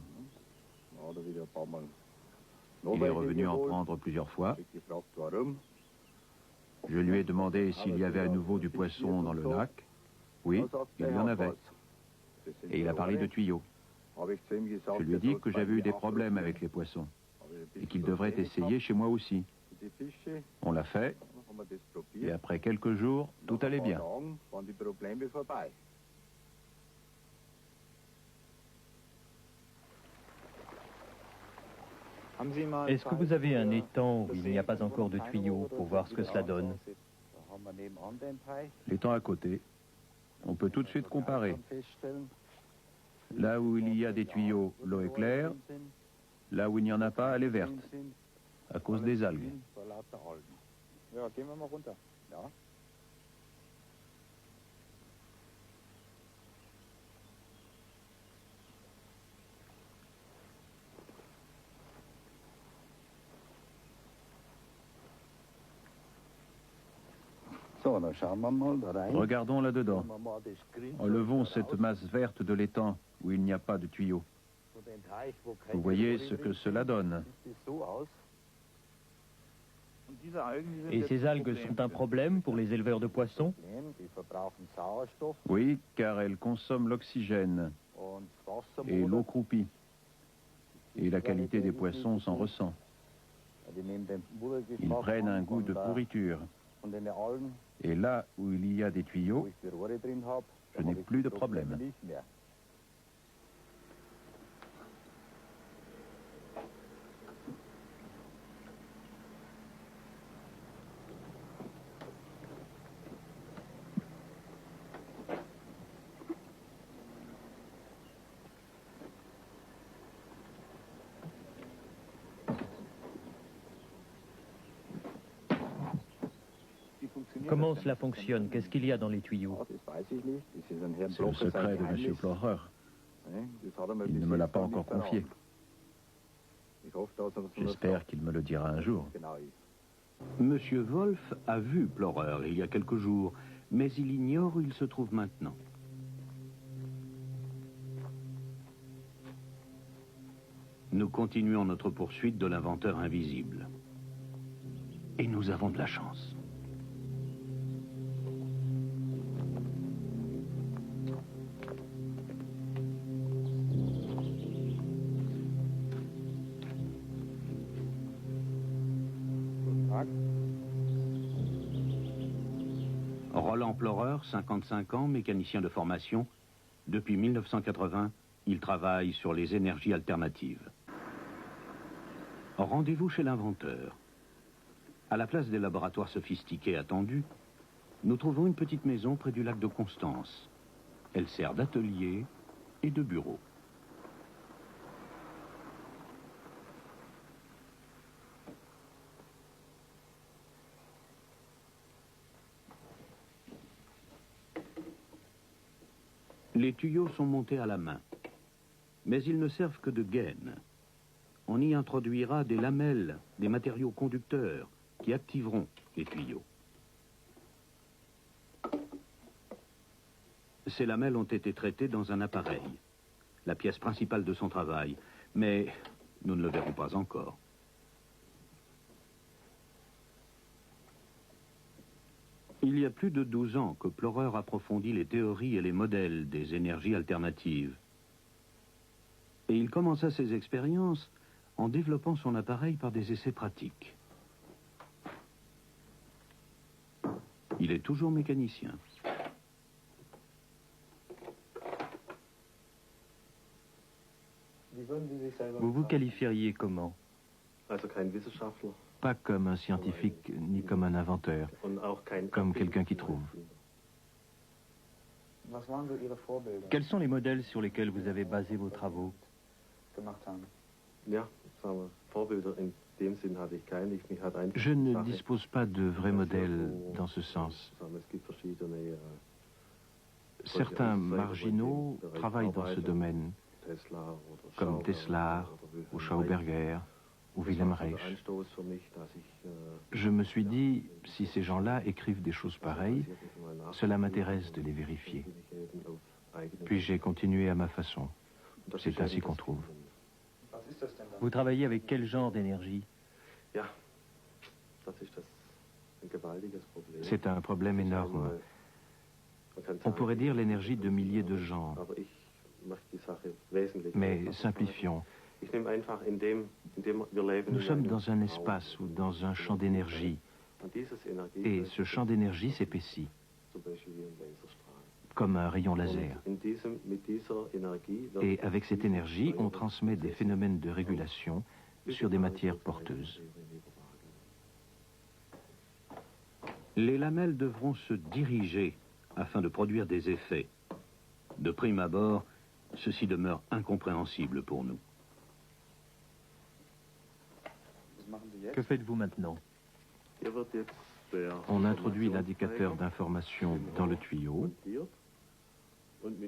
Speaker 7: Il est revenu en prendre plusieurs fois. Je lui ai demandé s'il y avait à nouveau du poisson dans le lac. Oui, il y en avait. Et il a parlé de tuyaux. Je lui ai dit que j'avais eu des problèmes avec les poissons et qu'il devrait essayer chez moi aussi. On l'a fait et après quelques jours, tout allait bien.
Speaker 8: Est-ce que vous avez un étang où il n'y a pas encore de tuyaux pour voir ce que cela donne?
Speaker 7: L'étang à côté, on peut tout de suite comparer. Là où il y a des tuyaux, l'eau est claire. Là où il n'y en a pas, elle est verte, à cause des algues. Regardons là-dedans. Enlevons cette masse verte de l'étang où il n'y a pas de tuyaux. Vous voyez ce que cela donne.
Speaker 8: Et ces algues sont un problème pour les éleveurs de poissons?
Speaker 7: Oui, car elles consomment l'oxygène et l'eau croupie. Et la qualité des poissons s'en ressent. Ils prennent un goût de pourriture. Et là où il y a des tuyaux, je n'ai plus de problème.
Speaker 8: Comment cela fonctionne? Qu'est-ce qu'il y a dans les tuyaux?
Speaker 7: C'est le secret de M. Ploreur. Il ne me l'a pas encore confié. J'espère qu'il me le dira un jour.
Speaker 6: Monsieur Wolf a vu Ploreur il y a quelques jours, mais il ignore où il se trouve maintenant. Nous continuons notre poursuite de l'inventeur invisible. Et nous avons de la chance. Roland Ploreur, 55 ans, mécanicien de formation. Depuis 1980, il travaille sur les énergies alternatives. Rendez-vous chez l'inventeur. À la place des laboratoires sophistiqués attendus, nous trouvons une petite maison près du lac de Constance. Elle sert d'atelier et de bureau. Les tuyaux sont montés à la main, mais ils ne servent que de gaine. On y introduira des lamelles, des matériaux conducteurs qui activeront les tuyaux. Ces lamelles ont été traitées dans un appareil, la pièce principale de son travail, mais nous ne le verrons pas encore. Il y a plus de 12 ans que Ploreur approfondit les théories et les modèles des énergies alternatives. Et il commença ses expériences en développant son appareil par des essais pratiques. Il est toujours mécanicien.
Speaker 8: Vous vous qualifieriez comment? Pas comme un scientifique ni comme un inventeur, comme quelqu'un qui trouve. Quels sont les modèles sur lesquels vous avez basé vos travaux? Je ne dispose pas de vrais modèles dans ce sens. Certains marginaux travaillent dans ce domaine, comme Tesla, ou Schauberger, ou Wilhelm Reich. Je me suis dit, si ces gens-là écrivent des choses pareilles, cela m'intéresse de les vérifier. Puis j'ai continué à ma façon. C'est ainsi qu'on trouve. Vous travaillez avec quel genre d'énergie? C'est un problème énorme. On pourrait dire l'énergie de milliers de genres. Mais simplifions. Nous sommes dans un espace ou dans un champ d'énergie. Et ce champ d'énergie s'épaissit, comme un rayon laser. Et avec cette énergie, on transmet des phénomènes de régulation sur des matières porteuses.
Speaker 6: Les lamelles devront se diriger afin de produire des effets. De prime abord, ceci demeure incompréhensible pour nous.
Speaker 8: Que faites-vous maintenant?
Speaker 7: On introduit l'indicateur d'information dans le tuyau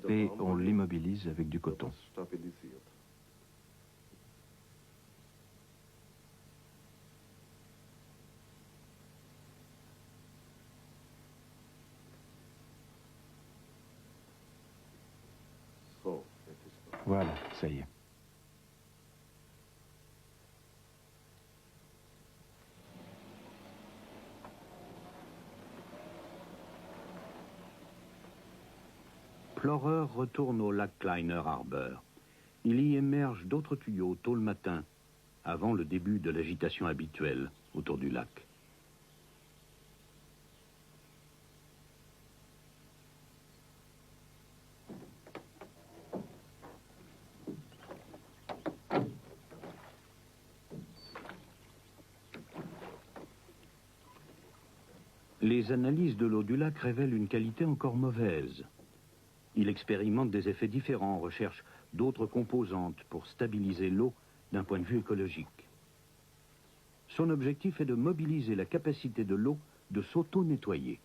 Speaker 7: et on l'immobilise avec du coton. Voilà, ça y est.
Speaker 6: Ploreur retourne au lac Kleiner Harbor. Il y émerge d'autres tuyaux tôt le matin, avant le début de l'agitation habituelle autour du lac. Les analyses de l'eau du lac révèlent une qualité encore mauvaise. Il expérimente des effets différents, recherche d'autres composantes pour stabiliser l'eau d'un point de vue écologique. Son objectif est de mobiliser la capacité de l'eau de s'auto-nettoyer.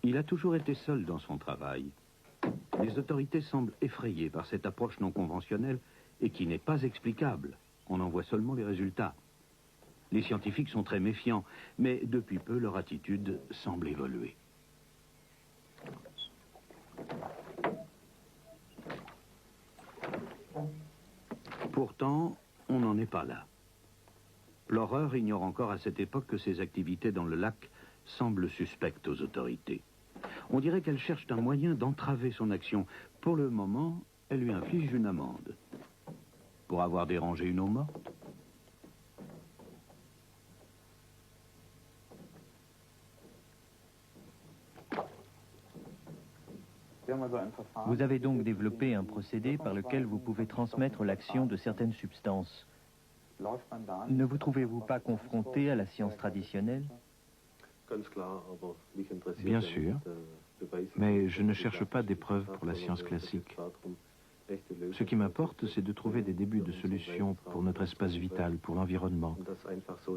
Speaker 6: Il a toujours été seul dans son travail. Les autorités semblent effrayées par cette approche non conventionnelle et qui n'est pas explicable. On en voit seulement les résultats. Les scientifiques sont très méfiants, mais depuis peu, leur attitude semble évoluer. Pourtant, on n'en est pas là. Plorer ignore encore à cette époque que ses activités dans le lac semblent suspectes aux autorités. On dirait qu'elles cherchent un moyen d'entraver son action. Pour le moment, elle lui inflige une amende. Pour avoir dérangé une eau morte.
Speaker 9: Vous avez donc développé un procédé par lequel vous pouvez transmettre l'action de certaines substances. Ne vous trouvez-vous pas confronté à la science traditionnelle?
Speaker 8: Bien sûr, mais je ne cherche pas des preuves pour la science classique. Ce qui m'importe, c'est de trouver des débuts de solutions pour notre espace vital, pour l'environnement,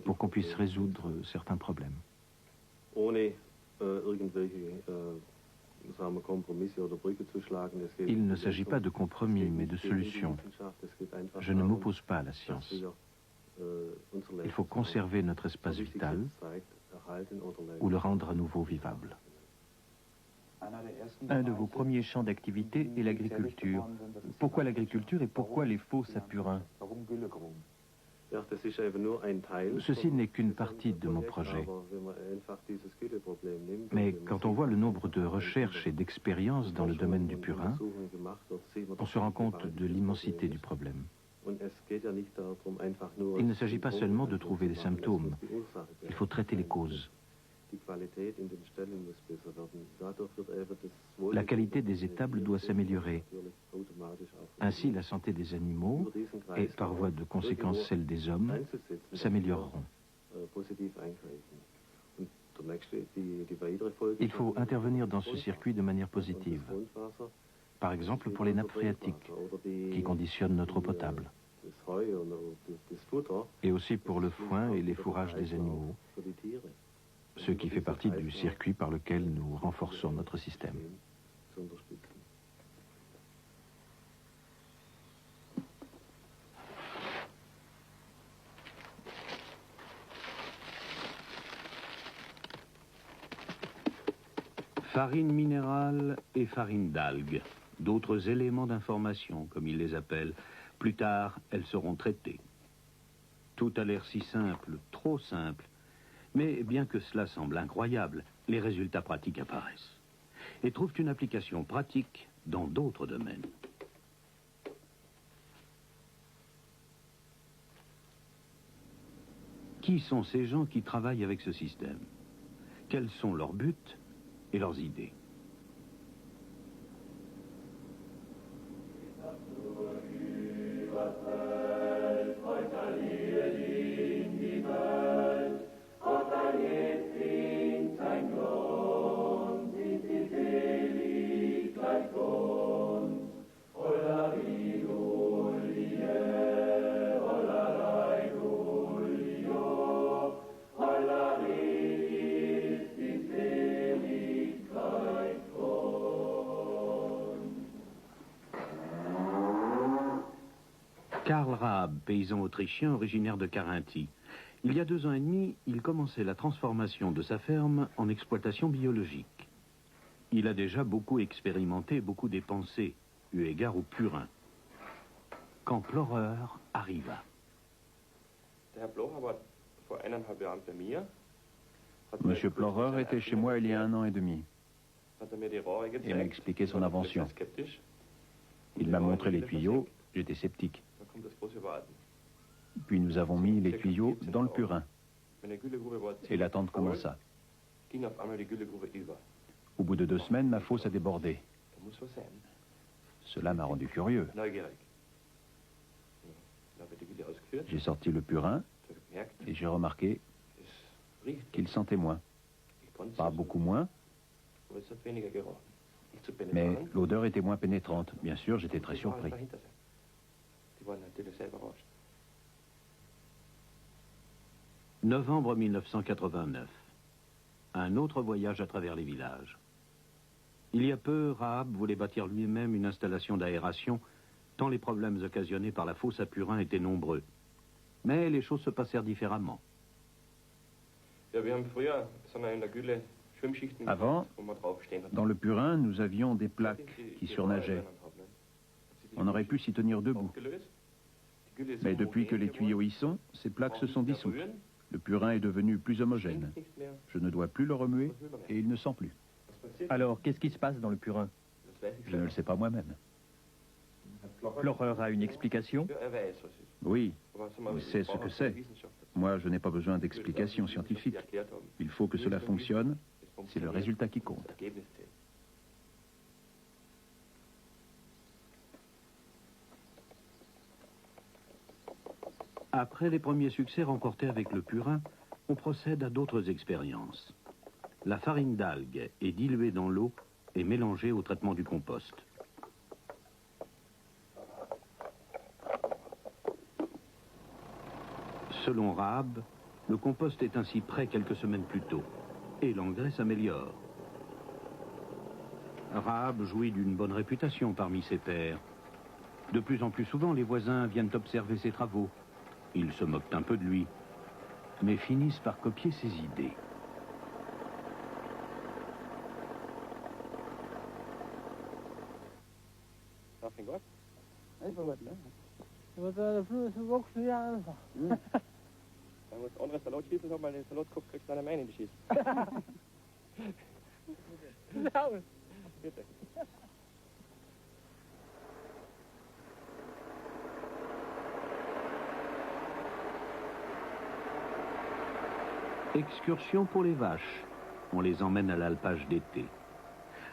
Speaker 8: pour qu'on puisse résoudre certains problèmes. Il ne s'agit pas de compromis, mais de solutions. Je ne m'oppose pas à la science. Il faut conserver notre espace vital ou le rendre à nouveau vivable.
Speaker 9: Un de vos premiers champs d'activité est l'agriculture. Pourquoi l'agriculture et pourquoi les faux sapurins?
Speaker 8: Ceci n'est qu'une partie de mon projet. Mais quand on voit le nombre de recherches et d'expériences dans le domaine du purin, on se rend compte de l'immensité du problème. Il ne s'agit pas seulement de trouver des symptômes, il faut traiter les causes. La qualité des étables doit s'améliorer. Ainsi, la santé des animaux, et par voie de conséquence celle des hommes, s'amélioreront. Il faut intervenir dans ce circuit de manière positive. Par exemple pour les nappes phréatiques, qui conditionnent notre eau potable. Et aussi pour le foin et les fourrages des animaux, ce qui fait partie du circuit par lequel nous renforçons notre système.
Speaker 6: Farine minérale et farine d'algues, d'autres éléments d'information, comme ils les appellent. Plus tard, elles seront traitées. Tout a l'air si simple, trop simple. Mais bien que cela semble incroyable, les résultats pratiques apparaissent et trouvent une application pratique dans d'autres domaines. Qui sont ces gens qui travaillent avec ce système? Quels sont leurs buts et leurs idées? Karl Raab, paysan autrichien originaire de Carinthie. Il y a 2 ans et demi, il commençait la transformation de sa ferme en exploitation biologique. Il a déjà beaucoup expérimenté, beaucoup dépensé, eu égard au purin. Quand Plorer arriva.
Speaker 7: Monsieur Plorer était chez moi il y a 1 an et demi. Il m'a expliqué son invention. Il m'a montré les tuyaux, j'étais sceptique. Puis nous avons mis les tuyaux dans le purin. Et l'attente commença. Au bout de 2 semaines, ma fosse a débordé. Cela m'a rendu curieux. J'ai sorti le purin et j'ai remarqué qu'il sentait moins. Pas beaucoup moins, mais l'odeur était moins pénétrante. Bien sûr, j'étais très surpris.
Speaker 6: Novembre 1989. Un autre voyage à travers les villages. Il y a peu, Rahab voulait bâtir lui-même une installation d'aération, tant les problèmes occasionnés par la fosse à purin étaient nombreux. Mais les choses se passèrent différemment.
Speaker 7: Avant, dans le purin, nous avions des plaques qui surnageaient. On aurait pu s'y tenir debout. Mais depuis que les tuyaux y sont, ces plaques se sont dissoutes. Le purin est devenu plus homogène. Je ne dois plus le remuer et il ne sent plus.
Speaker 9: Alors, qu'est-ce qui se passe dans le purin?
Speaker 7: Je ne le sais pas moi-même.
Speaker 9: L'horreur a une explication?
Speaker 7: Oui, il sait ce que c'est. Moi, je n'ai pas besoin d'explications scientifiques. Il faut que cela fonctionne. C'est le résultat qui compte.
Speaker 6: Après les premiers succès remportés avec le purin, on procède à d'autres expériences. La farine d'algues est diluée dans l'eau et mélangée au traitement du compost. Selon Rahab, le compost est ainsi prêt quelques semaines plus tôt et l'engrais s'améliore. Rahab jouit d'une bonne réputation parmi ses pairs. De plus en plus souvent, les voisins viennent observer ses travaux. Ils se moquent un peu de lui, mais finissent par copier ses idées. Excursion pour les vaches. On les emmène à l'alpage d'été.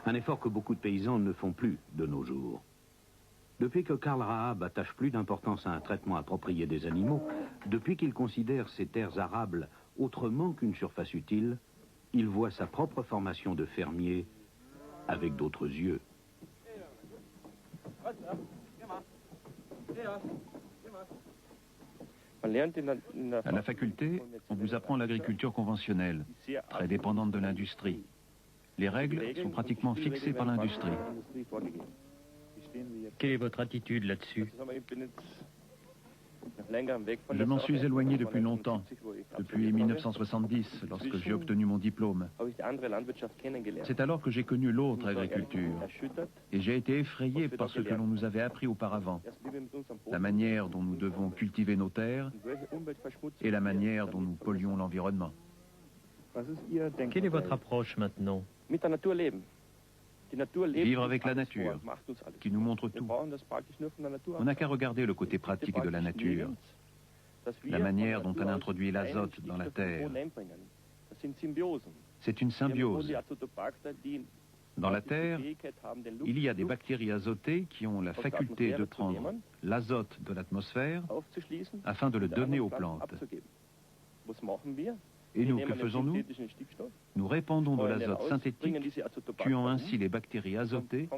Speaker 6: Un effort que beaucoup de paysans ne font plus de nos jours. Depuis que Karl Rahab attache plus d'importance à un traitement approprié des animaux, depuis qu'il considère ces terres arables autrement qu'une surface utile, il voit sa propre formation de fermier avec d'autres yeux.
Speaker 7: À la faculté, on vous apprend l'agriculture conventionnelle, très dépendante de l'industrie. Les règles sont pratiquement fixées par l'industrie.
Speaker 9: Quelle est votre attitude là-dessus?
Speaker 7: Je m'en suis éloigné depuis longtemps, depuis 1970, lorsque j'ai obtenu mon diplôme. C'est alors que j'ai connu l'autre agriculture, et j'ai été effrayé par ce que l'on nous avait appris auparavant, la manière dont nous devons cultiver nos terres et la manière dont nous polluons l'environnement.
Speaker 9: Quelle est votre approche maintenant?
Speaker 7: Vivre avec la nature, qui nous montre tout. On n'a qu'à regarder le côté pratique de la nature, la manière dont elle introduit l'azote dans la terre. C'est une symbiose. Dans la terre, il y a des bactéries azotées qui ont la faculté de prendre l'azote de l'atmosphère afin de le donner aux plantes. Et nous, que faisons-nous? Nous répandons de l'azote synthétique, tuant ainsi les bactéries azotées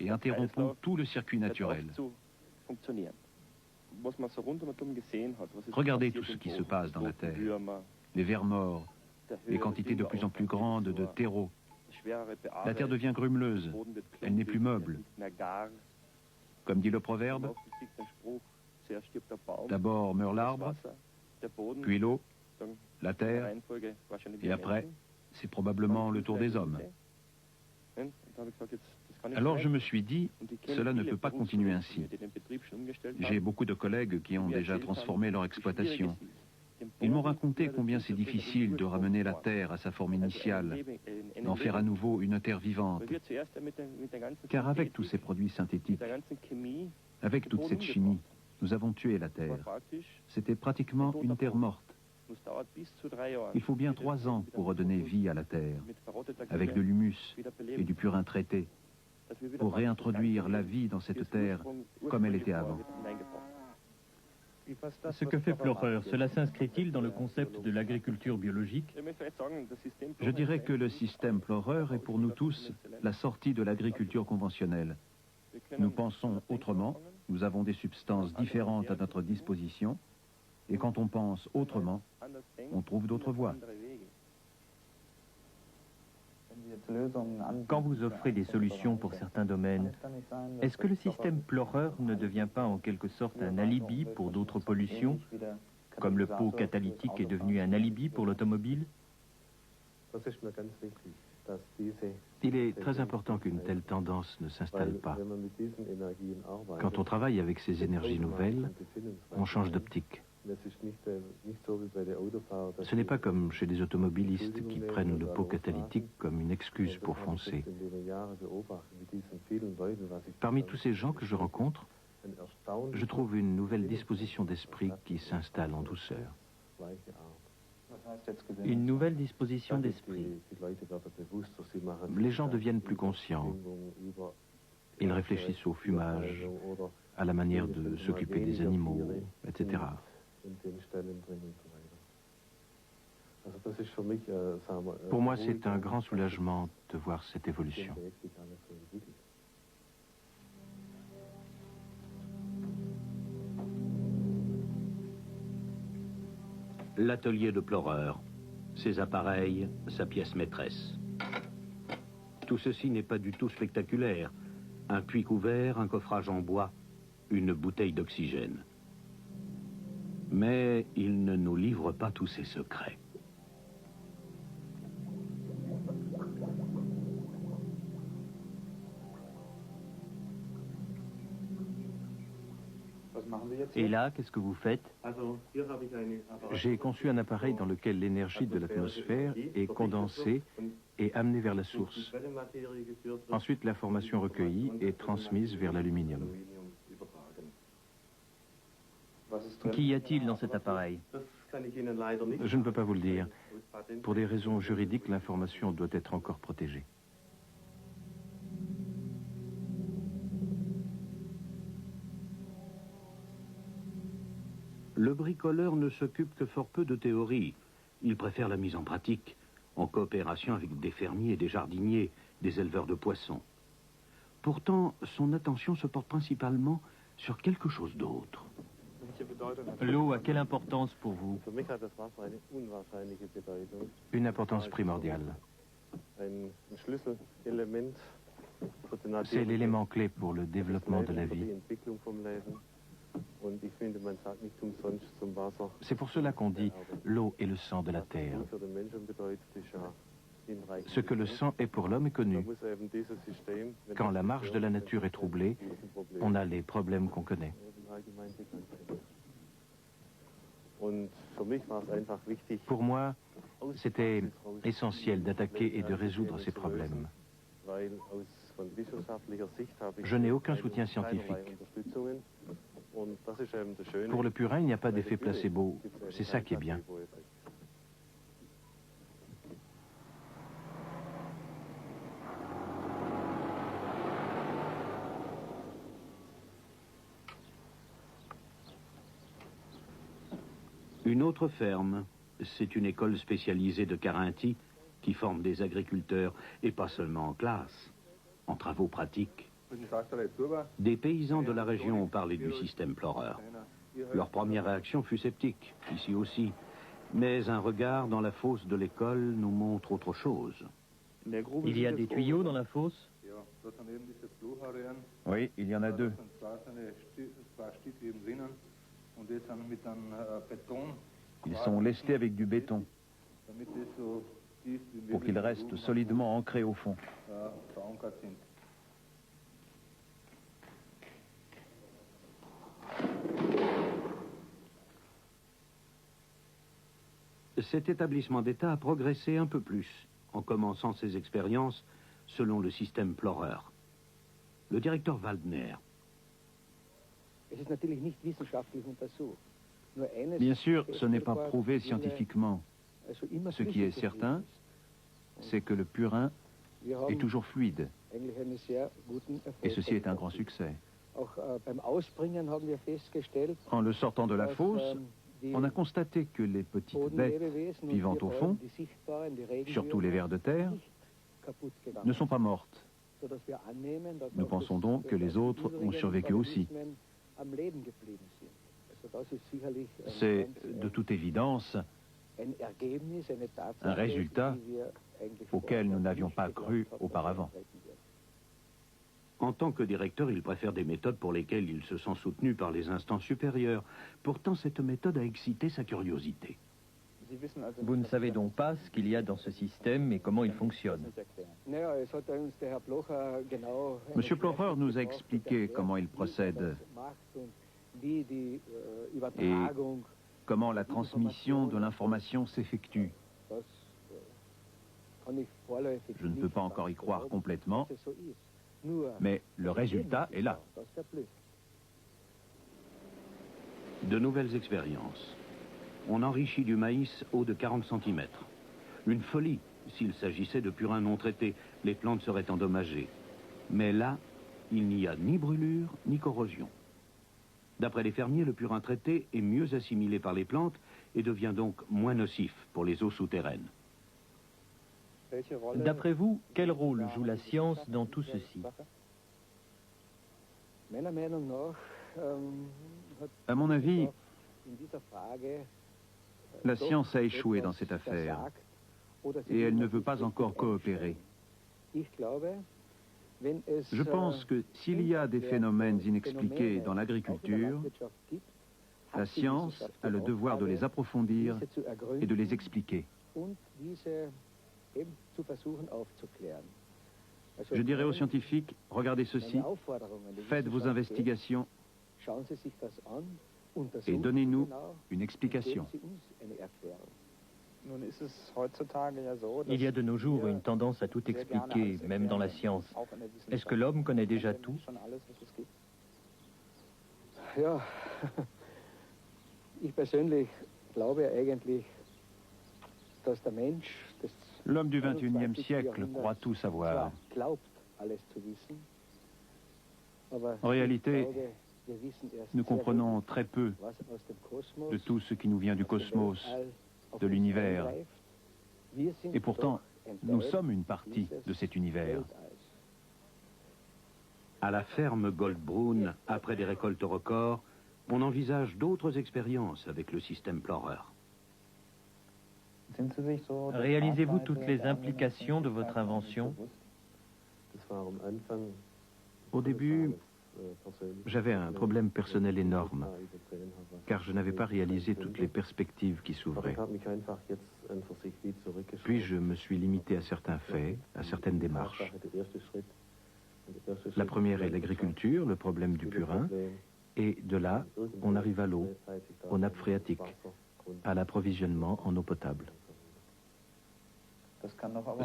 Speaker 7: et interrompons tout le circuit naturel. Regardez tout ce qui se passe dans la terre. Les vers morts, les quantités de plus en plus grandes de terreau. La terre devient grumeleuse, elle n'est plus meuble. Comme dit le proverbe, d'abord meurt l'arbre, puis l'eau, la terre, et après, c'est probablement le tour des hommes. Alors je me suis dit, cela ne peut pas continuer ainsi. J'ai beaucoup de collègues qui ont déjà transformé leur exploitation. Ils m'ont raconté combien c'est difficile de ramener la terre à sa forme initiale, d'en faire à nouveau une terre vivante. Car avec tous ces produits synthétiques, avec toute cette chimie, nous avons tué la terre. C'était pratiquement une terre morte. Il faut bien 3 ans pour redonner vie à la terre, avec de l'humus et du purin traité, pour réintroduire la vie dans cette terre comme elle était avant.
Speaker 9: Ce que fait Plocher, cela s'inscrit-il dans le concept de l'agriculture biologique?
Speaker 7: Je dirais que le système Plocher est pour nous tous la sortie de l'agriculture conventionnelle. Nous pensons autrement, nous avons des substances différentes à notre disposition, et quand on pense autrement, on trouve d'autres voies.
Speaker 9: Quand vous offrez des solutions pour certains domaines, est-ce que le système Plorer ne devient pas en quelque sorte un alibi pour d'autres pollutions, comme le pot catalytique est devenu un alibi pour l'automobile?
Speaker 6: Il est très important qu'une telle tendance ne s'installe pas. Quand on travaille avec ces énergies nouvelles, on change d'optique. Ce n'est pas comme chez les automobilistes qui prennent le pot catalytique comme une excuse pour foncer. Parmi tous ces gens que je rencontre, je trouve une nouvelle disposition d'esprit qui s'installe en douceur.
Speaker 9: Une nouvelle disposition d'esprit.
Speaker 6: Les gens deviennent plus conscients. Ils réfléchissent au fumage, à la manière de s'occuper des animaux, etc. Pour moi, c'est un grand soulagement de voir cette évolution. L'atelier de Plorer, ses appareils, sa pièce maîtresse. Tout ceci n'est pas du tout spectaculaire. Un puits couvert, un coffrage en bois, une bouteille d'oxygène. Mais il ne nous livre pas tous ses secrets.
Speaker 9: Et là, qu'est-ce que vous faites?
Speaker 6: J'ai conçu un appareil dans lequel l'énergie de l'atmosphère est condensée et amenée vers la source. Ensuite, l'information recueillie est transmise vers l'aluminium.
Speaker 9: Qu'y a-t-il dans cet appareil?
Speaker 6: Je ne peux pas vous le dire. Pour des raisons juridiques, l'information doit être encore protégée. Le bricoleur ne s'occupe que fort peu de théorie. Il préfère la mise en pratique, en coopération avec des fermiers, des jardiniers, des éleveurs de poissons. Pourtant, son attention se porte principalement sur quelque chose d'autre.
Speaker 9: L'eau a quelle importance pour vous?
Speaker 6: Une importance primordiale. C'est l'élément clé pour le développement de la vie. C'est pour cela qu'on dit l'eau est le sang de la terre. Ce que le sang est pour l'homme est connu. Quand la marche de la nature est troublée, on a les problèmes qu'on connaît. Pour moi, c'était essentiel d'attaquer et de résoudre ces problèmes. Je n'ai aucun soutien scientifique. Pour le purin, il n'y a pas d'effet placebo. C'est ça qui est bien. Une autre ferme, c'est une école spécialisée de Carinthie qui forme des agriculteurs, et pas seulement en classe, en travaux pratiques. Des paysans de la région ont parlé du système Plorer. Leur première réaction fut sceptique, ici aussi. Mais un regard dans la fosse de l'école nous montre autre chose.
Speaker 9: Il y a des tuyaux dans la fosse?
Speaker 7: Oui, il y en a deux. Ils sont lestés avec du béton pour qu'ils restent solidement ancrés au fond.
Speaker 6: Cet établissement d'État a progressé un peu plus en commençant ses expériences selon le système Plorer. Le directeur Waldner.
Speaker 7: Bien sûr, ce n'est pas prouvé scientifiquement. Ce qui est certain, c'est que le purin est toujours fluide. Et ceci est un grand succès. En le sortant de la fosse, on a constaté que les petites bêtes vivant au fond, surtout les vers de terre, ne sont pas mortes. Nous pensons donc que les autres ont survécu aussi. C'est de toute évidence un résultat
Speaker 8: auxquels nous n'avions pas cru auparavant.
Speaker 6: En tant que directeur, il préfère des méthodes pour lesquelles il se sent soutenu par les instances supérieures. Pourtant, cette méthode a excité sa curiosité.
Speaker 9: Vous ne savez donc pas ce qu'il y a dans ce système et comment il fonctionne.
Speaker 7: Monsieur Plocher nous a expliqué comment il procède et comment la transmission de l'information s'effectue. Je ne peux pas encore y croire complètement, mais le résultat est là.
Speaker 6: De nouvelles expériences. On enrichit du maïs haut de 40 cm. Une folie, s'il s'agissait de purins non traités, les plantes seraient endommagées. Mais là, il n'y a ni brûlure, ni corrosion. D'après les fermiers, le purin traité est mieux assimilé par les plantes et devient donc moins nocif pour les eaux souterraines.
Speaker 9: D'après vous, quel rôle joue la science dans tout ceci?
Speaker 7: À mon avis, la science a échoué dans cette affaire et elle ne veut pas encore coopérer. Je pense que s'il y a des phénomènes inexpliqués dans l'agriculture, la science a le devoir de les approfondir et de les expliquer. Je dirais aux scientifiques, regardez ceci, faites vos investigations et donnez-nous une explication.
Speaker 9: Il y a de nos jours une tendance à tout expliquer, même dans la science. Est-ce que l'homme connaît déjà tout?
Speaker 7: L'homme du XXIe siècle croit tout savoir. En réalité, nous comprenons très peu de tout ce qui nous vient du cosmos, de l'univers. Et pourtant, nous sommes une partie de cet univers.
Speaker 6: À la ferme Goldbrunn, après des récoltes records, on envisage d'autres expériences avec le système Plorer.
Speaker 9: Réalisez-vous toutes les implications de votre invention?
Speaker 8: Au début, j'avais un problème personnel énorme, car je n'avais pas réalisé toutes les perspectives qui s'ouvraient. Puis je me suis limité à certains faits, à certaines démarches. La première est l'agriculture, le problème du purin, et de là, on arrive à l'eau, aux nappes phréatiques, à l'approvisionnement en eau potable.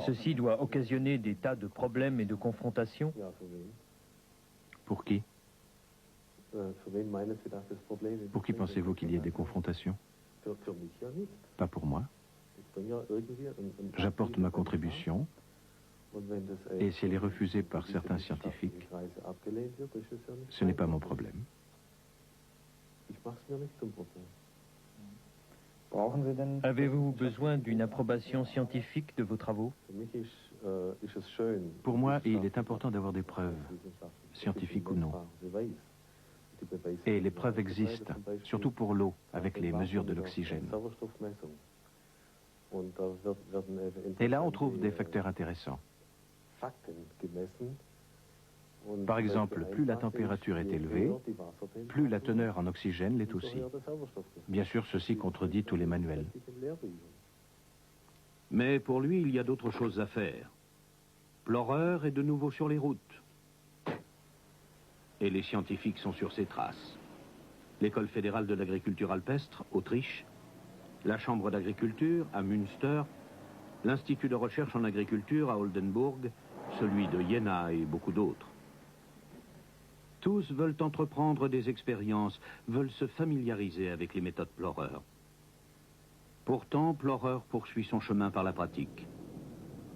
Speaker 9: Ceci doit occasionner des tas de problèmes et de confrontations.
Speaker 8: Pour qui? Pour qui pensez-vous qu'il y ait des confrontations? Pas pour moi. J'apporte ma contribution, et si elle est refusée par certains scientifiques, ce n'est pas mon problème.
Speaker 9: Avez-vous besoin d'une approbation scientifique de vos travaux?
Speaker 8: Pour moi, il est important d'avoir des preuves, scientifiques ou non. Et les preuves existent, surtout pour l'eau, avec les mesures de l'oxygène. Et là, on trouve des facteurs intéressants. Par exemple, plus la température est élevée, plus la teneur en oxygène l'est aussi. Bien sûr, ceci contredit tous les manuels.
Speaker 6: Mais pour lui, il y a d'autres choses à faire. Plorer est de nouveau sur les routes. Et les scientifiques sont sur ses traces. L'École fédérale de l'agriculture alpestre, Autriche, la Chambre d'agriculture à Münster, l'Institut de recherche en agriculture à Oldenburg, celui de Jena et beaucoup d'autres. Tous veulent entreprendre des expériences, veulent se familiariser avec les méthodes Plorer. Pourtant, Plorer poursuit son chemin par la pratique.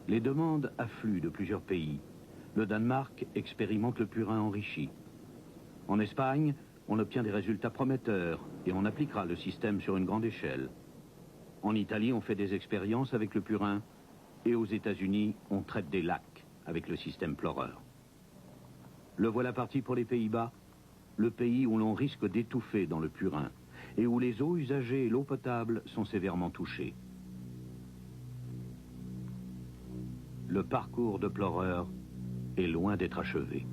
Speaker 6: Les demandes affluent de plusieurs pays. Le Danemark expérimente le purin enrichi. En Espagne, on obtient des résultats prometteurs et on appliquera le système sur une grande échelle. En Italie, on fait des expériences avec le purin et aux États-Unis, on traite des lacs avec le système Plorer. Le voilà parti pour les Pays-Bas, le pays où l'on risque d'étouffer dans le purin et où les eaux usagées et l'eau potable sont sévèrement touchées. le parcours de Plorer est loin d'être achevé.